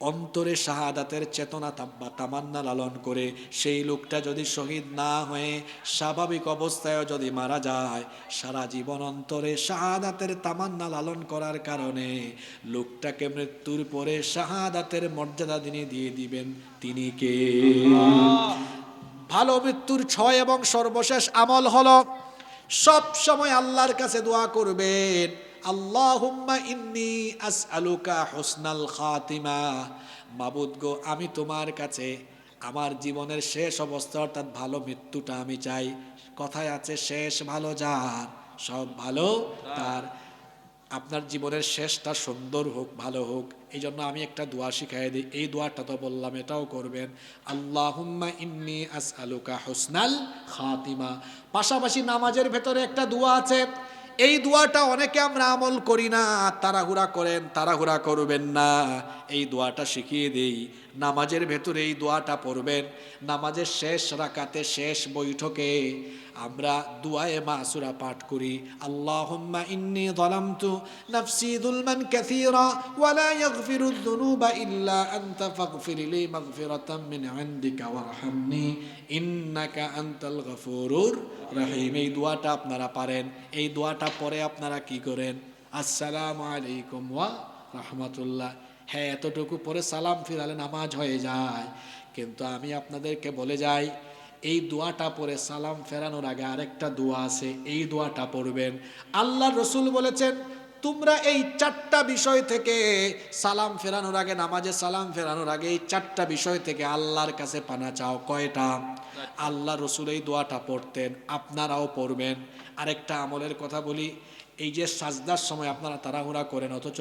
অন্তরে শাহাদাতের চেতনা বা তামান্না লালন করে, সেই লোকটা যদি শহীদ না হয়ে স্বাভাবিক অবস্থায়ও যদি মারা যায়, সারা জীবন অন্তরে শাহাদাতের তামান্না লালন করার কারণে লোকটাকে মৃত্যুর পরে শাহাদাতের মর্যাদা তিনি দিয়ে দিবেন তিনি কে? ভালো মৃত্যুর 6 এবং সর্বশেষ আমল হলো সব সময় আল্লাহর কাছে দোয়া করবেন, আল্লাহুম্মা ইন্নী আসআলুকা হুসনাল খাতিমা। মাবুদ গো, আমি তোমার কাছে আমার জীবনের শেষ অবস্থা অর্থাৎ ভালো মৃত্যুটা আমি চাই। কথায় আছে শেষ ভালো যার, সব ভালো তার। আপনার জীবনের শেষটা সুন্দর হোক, ভালো হোক, এই জন্য আমি একটা দোয়া শিখাই দিই। এই দোয়াটা তো বললাম, এটাও করবেন, আল্লাহুম্মা ইন্নী আসআলুকা হুসনাল খাতিমা। পাশাপাশি নামাজের ভেতরে একটা দোয়া আছে, এই দোয়াটা অনেকে আমরা আমল করি না, তাড়াহুড়া করেন, তাড়াহুড়া করবেন না। এই দোয়াটা শিখিয়ে দেই, নামাজের ভেতরে এই দোয়াটা পড়বেন। নামাজের শেষ রাকাতে, শেষ বৈঠকে আমরা দুআয়ে মাসুরা পাঠ করি, আল্লাহুম্মা ইন্নী যালামতু নাফসি যুলমান কাসীরা ওয়া লা ইয়াগফিরুয যুনুবা ইল্লা আনতা ফাগফিরলি মাগফিরাতাম মিন ইনদিকা ওয়ারহামনি ইন্নাকা আনতাল গফুরুর রহিম। এই দোয়াটা আপনারা পারেন। এই দোয়াটা পরে আপনারা কি করেন, আসসালামু আলাইকুম ওয়া রাহমাতুল্লাহ। হ্যাঁ, এতটুকু পরে সালাম ফিরালে নামাজ হয়ে যায়। কিন্তু আমি আপনাদেরকে বলে যাই, এই দোয়াটা পরে সালাম ফেরানোর আগে আরেকটা দোয়া আছে, এই দোয়াটা পড়বেন। আল্লাহর রাসূল বলেছেন, তোমরা এই 4টা বিষয় থেকে সালাম ফেরানোর আগে, নামাজে সালাম ফেরানোর আগে এই 4টা বিষয় থেকে আল্লাহর কাছে পানা চাও। কয়টা? আল্লাহর রাসূল এই দোয়াটা পড়তেন, আপনারাও পড়বেন। আরেকটা আমলের কথা বলি, এই যে সাজদার সময় আপনারা তাড়াহুড়া করেন, অথচ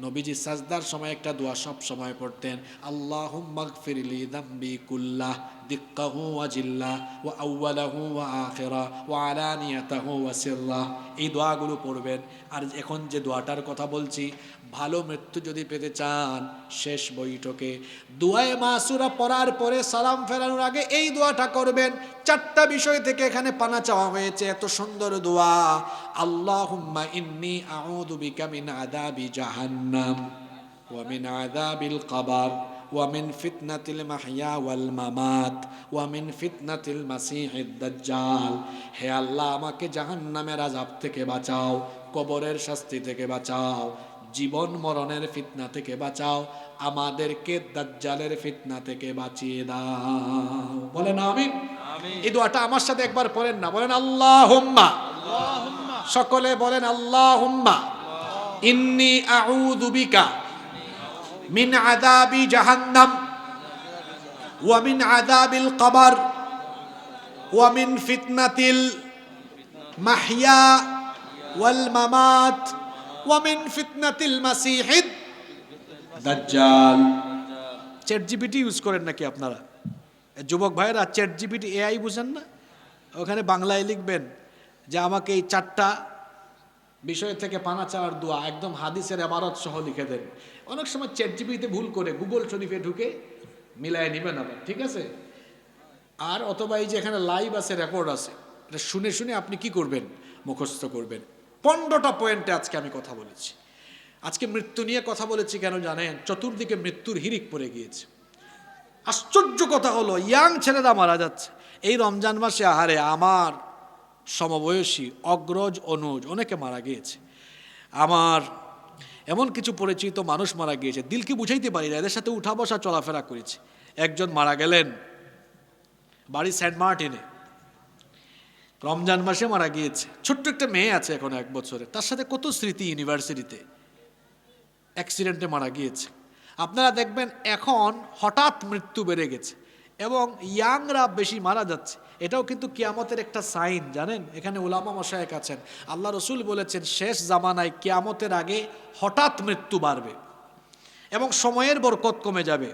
নবীজি সাজদার সময় একটা দোয়া সব সময় পড়তেন, আল্লাহুম্মা গফিরলি যামবি কুল্লাহ দিক্কাহু ওয়া জিল্লাহ ওয়া আউওয়ালাহু ওয়া আখিরা ওয়া আলানিয়াতাহু ওয়া সিররাহ। এই দোয়াগুলো পড়বেন। আর এখন যে দোয়াটার কথা বলছি, ভালো মৃত্যু যদি পেতে চান, শেষ বৈঠকে দুআয়ে মাসুরা পড়ার পরে সালাম ফেরানোর আগে এই দোয়াটা করবেন। 4টা বিষয় থেকে এখানে পানা চাওয়া হয়েছে, এত সুন্দর দোয়া। আল্লাহুম্মা ইন্নী আউযু বিকা মিন আযাবি জাহান্নাম ওয়া মিন আযাবিল কবর ওয়া মিন ফিতনাতিল মাহইয়া ওয়াল মামাত ওয়া মিন ফিতনাতিল মাসিহিদ দাজ্জাল। হে আল্লাহ, আমাকে জাহান্নামের আযাব থেকে বাঁচাও, কবরের শাস্তি থেকে বাঁচাও, জীবন মরণের ফিতনা থেকে বাঁচাও, আমাদেরকে দাজ্জালের ফিতনা থেকে বাঁচিয়ে দাও। বলেন আমিন। এই দোয়াটা আমার সাথে একবার পড়েন না, বলেন আল্লাহুম্মা। সকলে বলেন আল্লাহুম্মা ইন্নী আউযু বিকা মিন আযাবি জাহান্নাম ওয়া মিন আযাবিল কবর ওয়া মিন ফিতনাতিল মাহইয়া ওয়াল মামাত ওয়া মিন ফিতনাতিল মাসিহিদ দাজ্জাল। চ্যাট জিপিটি ইউজ করেন নাকি আপনারা? যুবক ভাইয়েরা, চ্যাট জিপিটি এআই বুঝেন না? ওখানে বাংলায় লিখবেন যে আমাকে এই 4টা বিষয় থেকে পানা চাওয়ার দোয়া একদম হাদিসের ইবারত সহ লিখে দেন। অনেক সময় চ্যাট জিপিটিতে ভুল করে গুগল শরীফে ঢুকে মিলায় নেবেন আবার, ঠিক আছে? আর অথবা এই যে এখানে লাইভ আছে, রেকর্ড আছে, এটা শুনে শুনে আপনি কি করবেন, মুখস্থ করবেন। 15টা পয়েন্টে আজকে আমি কথা বলেছি। আজকে মৃত্যু নিয়ে কথা বলেছি কেন জানেন? চতুর্দিকে মৃত্যুর হিড়িক পড়ে গিয়েছে। আশ্চর্য কথা হলো, ইয়াং ছেলেরা মারা যাচ্ছে এই রমজান মাসে। আহারে, আমার সমবয়সী অগ্রজ অনুজ অনেকে মারা গিয়েছে। আমার এমন কিছু পরিচিত মানুষ মারা গিয়েছে, দিলকে বুঝাইতে পারি না। এদের সাথে উঠা বসা চলাফেরা করেছি। একজন মারা গেলেন বাড়ি সেন্ট মার্টিনে, রমজান মাসে মারা গিয়েছে। ছোট্ট একটা মেয়ে আছে এখন 1 বছরের, তার সাথে কত স্মৃতি। ইউনিভার্সিটিতে অ্যাক্সিডেন্টে মারা গিয়েছে। আপনারা দেখবেন এখন হঠাৎ মৃত্যু বেড়ে গেছে এবং ইয়াংরা বেশি মারা যাচ্ছে। এটাও কিন্তু কিয়ামতের একটা সাইন, জানেন? এখানে উলামা মশায়েখ আছেন। আল্লাহ রসুল বলেছেন শেষ জামানায় কিয়ামতের আগে হঠাৎ মৃত্যু বাড়বে এবং সময়ের বরকত কমে যাবে।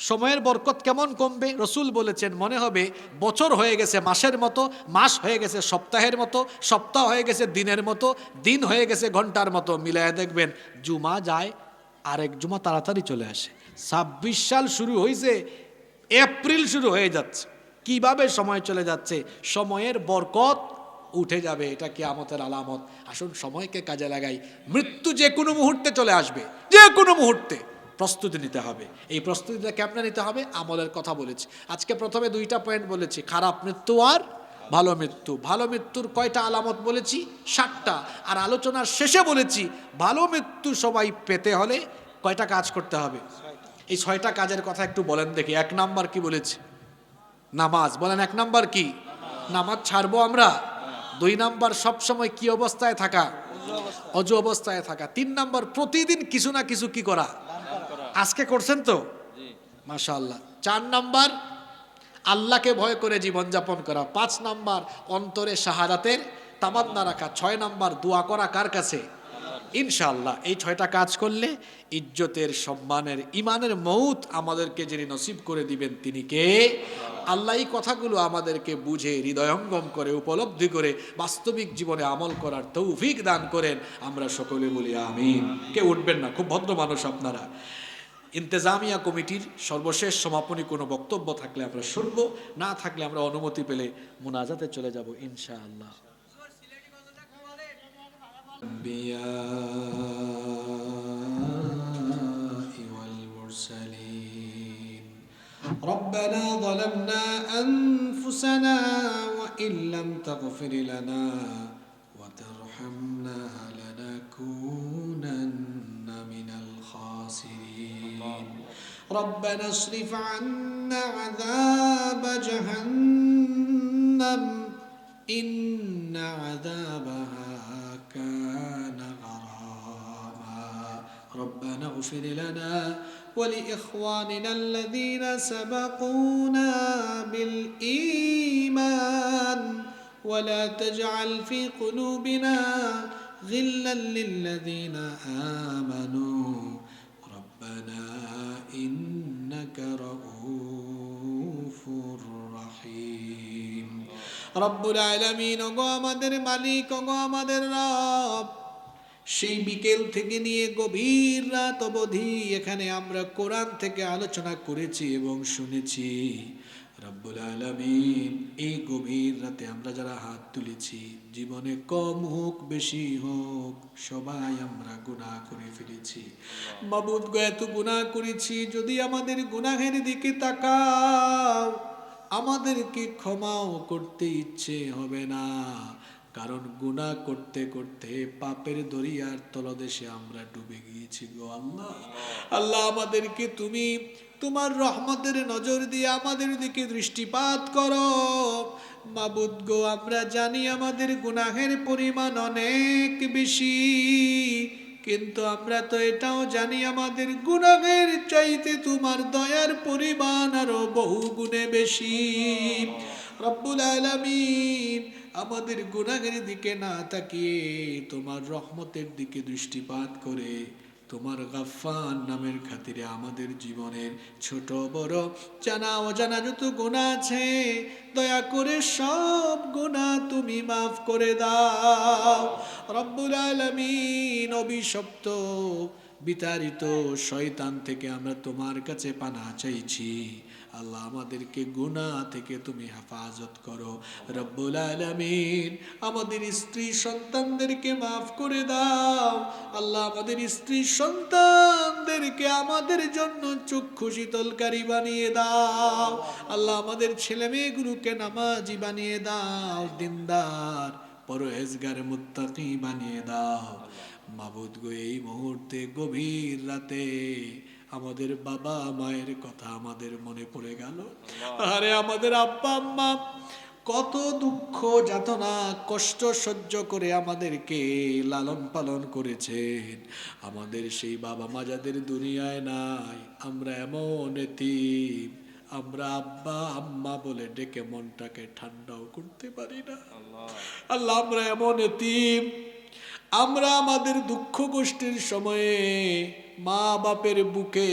সময়ের বরকত কেমন কমবে? রসুল বলেছেন মনে হবে বছর হয়ে গেছে মাসের মতো, মাস হয়ে গেছে সপ্তাহের মতো, সপ্তাহ হয়ে গেছে দিনের মতো, দিন হয়ে গেছে ঘন্টার মতো। মিলায় দেখবেন জুমা যায়, আরেক জুমা তাড়াতাড়ি চলে আসে। 26 সাল শুরু হয়েছে, এপ্রিল শুরু হয়ে যাচ্ছে। কিভাবে সময় চলে যাচ্ছে! সময়ের বরকত উঠে যাবে, এটা কিয়ামতের আলামত। আসুন সময়কে কাজে লাগাই। মৃত্যু যে কোনো মুহূর্তে চলে আসবে, যে কোনো মুহূর্তে। প্রস্তুতি নিতে হবে। এই প্রস্তুতিটা কেমনে নিতে হবে? আমলের কথা বলেছি আজকে। প্রথমে 2টা পয়েন্ট বলেছি, খারাপ মৃত্যু আর ভালো মৃত্যু। ভালো মৃত্যুর কয়টা আলামত বলেছি? 7টা। আর আলোচনার শেষে বলেছি ভালো মৃত্যু সবাই পেতে হলে কয়টা কাজ করতে হবে? এই 6টা কাজের কথা একটু বলেন দেখি। 1 নাম্বার কি বলেছি? নামাজ। বলেন 1 নাম্বার কি? নামাজ ছাড়বো আমরা। 2 নাম্বার সবসময় কি অবস্থায় থাকা? অজু অবস্থায় থাকা। 3 নাম্বার প্রতিদিন কিছু না কিছু কি করা? আজকে করছেন তো মাশাআল্লাহ। 4 নাম্বার আল্লাহকে ভয় করে জীবনযাপন করা। 5 নাম্বার অন্তরে শাহাদাতের তামান্না রাখা। 6 নাম্বার দোয়া করা কার কাছে? ইনশাআল্লাহ এই 6টা কাজ করলে ইজ্জতের, সম্মানের, ইমানের মৌত আমাদেরকে যিনি নসিব করে দিবেন তিনি কে? আল্লাহ এই কথাগুলো আমাদেরকে বুঝে হৃদয়ঙ্গম করে উপলব্ধি করে বাস্তবিক জীবনে আমল করার তৌফিক দান করেন। আমরা সকলে বলি আমিন। কেউ উঠবেন না, খুব ভদ্র মানুষ আপনারা। ইন্তেজামিয়া কমিটির সর্বশেষ সমাপনী কোনো বক্তব্য থাকলে আমরা শুনবো, না থাকলে আমরা অনুমতি পেলে মুনাজাতে চলে যাব ইনশাআল্লাহ। ربنا ظلمنا أنفسنا وإن لم تغفر لنا وترحمنا لنكونن من الخاسرين ربنا اصرف عنا عذاب جهنم إن عذابها كان غراما ربنا اغفر لنا ولإخواننا الذين سبقونا بالإيمان ولا تجعل في قلوبنا غلا للذين آمنوا ربنا إنك رؤوف رحيم رب العالمين ওগো আমাদের মালিক, ওগো আমাদের রব, সেই বিকেল থেকে নিয়ে গভীর রাত অবধি এখানে আমরা কোরআন থেকে আলোচনা করেছি এবং শুনেছি। রব্বুল আলামিন এই গভীর রাতে আমরা যারা হাত তুলেছি, জীবনে কম হোক বেশি হোক সবাই আমরা গুনাহ করে ফেলেছি। মাবুদ গো এত গুনাহ করেছি, যদি আমাদের গুনাহের দিকে তাকাও আমাদেরকে ক্ষমাও করতে ইচ্ছে হবে না, কারণ গুনাহ করতে করতে পাপের দরিয়ার তলদেশে আমরা ডুবে গিয়েছি গো আল্লাহ। আল্লাহ আমাদেরকে তুমি তোমার রহমতের নজর দিয়ে আমাদের দিকে দৃষ্টিপাত করো। মাবুদ গো আমরা জানি আমাদের গুনাহের পরিমাণ অনেক বেশি, কিন্তু আমরা তো এটাও জানি আমাদের গুনাহের চাইতে তোমার দয়ার পরিমাণ আরো বহু গুণে বেশি। রব্বুল আলামিন আমাদের গুনাহের দিকে না তাকিয়ে তোমার রহমতের দিকে দৃষ্টিপাত করে তোমার গাফফার নামের খাতিরে আমাদের জীবনের ছোট বড় জানা অজানা যত গুনাহ আছে দয়া করে সব গুনাহ তুমি মাফ করে দাও। রব্বুল আলামিন অভিশপ্ত বিতাড়িত শয়তান থেকে আমরা তোমার কাছে পানাহ চাইছি। আল্লাহ আমাদেরকে গুনাহ থেকে তুমি হেফাজত করো। রব্বুল আলামিন আমাদের স্ত্রী সন্তানদেরকে মাফ করে দাও। আল্লাহ আমাদের স্ত্রী সন্তানদেরকে আমাদের জন্য চক্ষু শীতলকারী বানিয়ে দাও। আল্লাহ আমাদের ছেলে মেয়েগুলোকে নামাজি বানিয়ে দাও, দিনদার পরহেজগার মুত্তাকি বানিয়ে দাও। মাবুদ গো এই মুহূর্তে গভীর রাতে আমাদের বাবা মায়ের কথা আমাদের মনে পড়ে গেল। আরে আমাদের আব্বা আম্মা কত দুঃখ যাতনা কষ্ট সহ্য করে আমাদেরকে লালন পালন করেছেন। আমাদের সেই বাবা মা যাদের দুনিয়ায় নাই, আমরা এমন এতিম, আমরা আব্বা আম্মা বলে ডেকে মনটাকে ঠান্ডাও করতে পারি না। আল্লাহ আমরা এমন এতিম, আমরা আমাদের দুঃখ কষ্টের সময়ে মা বাপের বুকে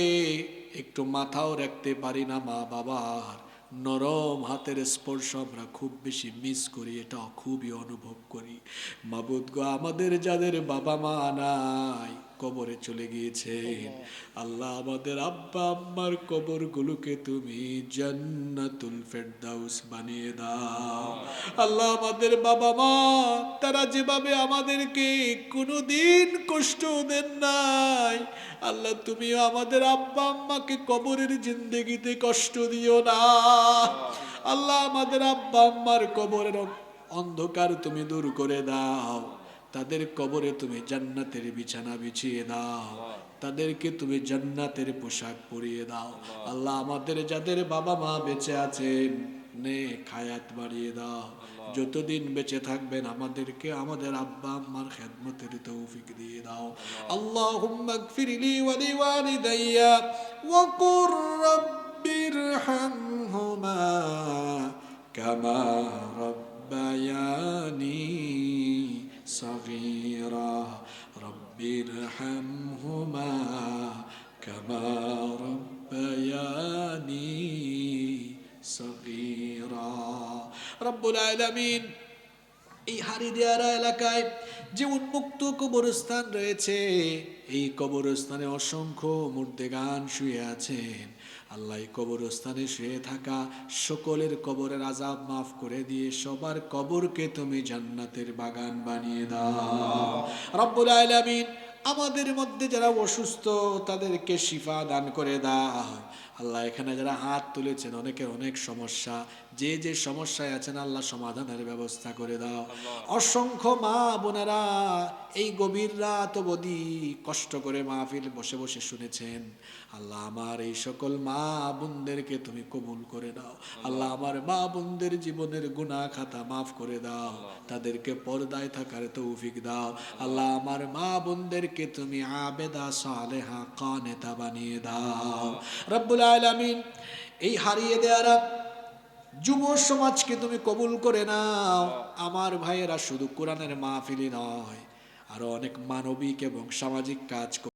একটু মাথাও রাখতে পারি না। মা বাবার নরম হাতের স্পর্শ আমরা খুব বেশি মিস করি, এটা খুবই অনুভব করি। মাবুদ গো আমাদের যাদের বাবা মা নাই, কবরে চলে গিয়েছেন, আল্লাহ আমাদের আব্বা আম্মার কবরগুলোকে তুমি জান্নাতুল ফেরদাউস বানিয়ে দাও। আল্লাহ আমাদের বাবা মা তারা যেভাবে আমাদেরকে কোনোদিন কষ্ট দেন নাই, আল্লাহ তুমিও আমাদের আব্বা আম্মাকে কবরের জিন্দেগিতে কষ্ট দিও না। আল্লাহ আমাদের আব্বা আম্মার কবরের অন্ধকার তুমি দূর করে দাও, তাদের কবরে তুমি জান্নাতের বিছানা বিছিয়ে দাও, তাদেরকে তুমি জান্নাতের পোশাক পরিয়ে দাও। আল্লাহ আমাদের যাদের বাবা মা বেঁচে আছেন নেক হায়াত বাড়িয়ে দাও। যতদিন বেঁচে থাকবেন আমাদেরকে আমাদের আব্বা আম্মার খেদমতের তৌফিক দিয়ে দাও। আল্লাহুম্মা গফিরলি ওয়া লিওয়ালিদাইয়া ওয়া কুর রাব্বিরহামহুমা কামা রাব্বায়ানি صغيرا رب ارحمهما كما ربياني صغيرا رب العالمين এই হারিদিয়ারা এলাকায় যে উন্মুক্ত কবরস্থান রয়েছে, এই কবরস্থানে অসংখ্য মুর্দেগান শুয়ে আছেন। আল্লাহ এই কবরস্থানে শুয়ে থাকা সকলের কবরের আযাব মাফ করে দিয়ে সবার কবরকে তুমি জান্নাতের বাগান বানিয়ে দাও রব্বুল আলামিন। আমাদের মধ্যে যারা অসুস্থ তাদেরকে শিফা দান করে দাও আল্লাহ। এখানে যারা হাত তুলেছেন অনেকের অনেক সমস্যা, যে যে সমস্যায় আছেন আল্লাহ সমাধানের ব্যবস্থা করে দাও। অসংখ্য মা বোনেরা এই গভীর রাত অবধি কষ্ট করে মাহফিল বসে বসে শুনেছেন আল্লাহ, আমার এই সকল মা বোনদেরকে তুমি কবুল করে দাও আল্লাহ। আমার মা বোনদের জীবনের গুনাহ খাতা মাফ করে দাও, তাদেরকে পর্দায় থাকার তৌফিক দাও আল্লাহ। আমার মা বোনদেরকে তুমি আবেদা সালেহা কানেতা বানিয়ে দাও রব্বুল আলামিন। এই হারিয়ে দেয়ারা যুব সমাজকে তুমি কবুল করে নাও। আমার ভাইয়েরা শুধু কোরআনের মাহফিলই নয়, আরো অনেক মানবিক এবং সামাজিক কাজ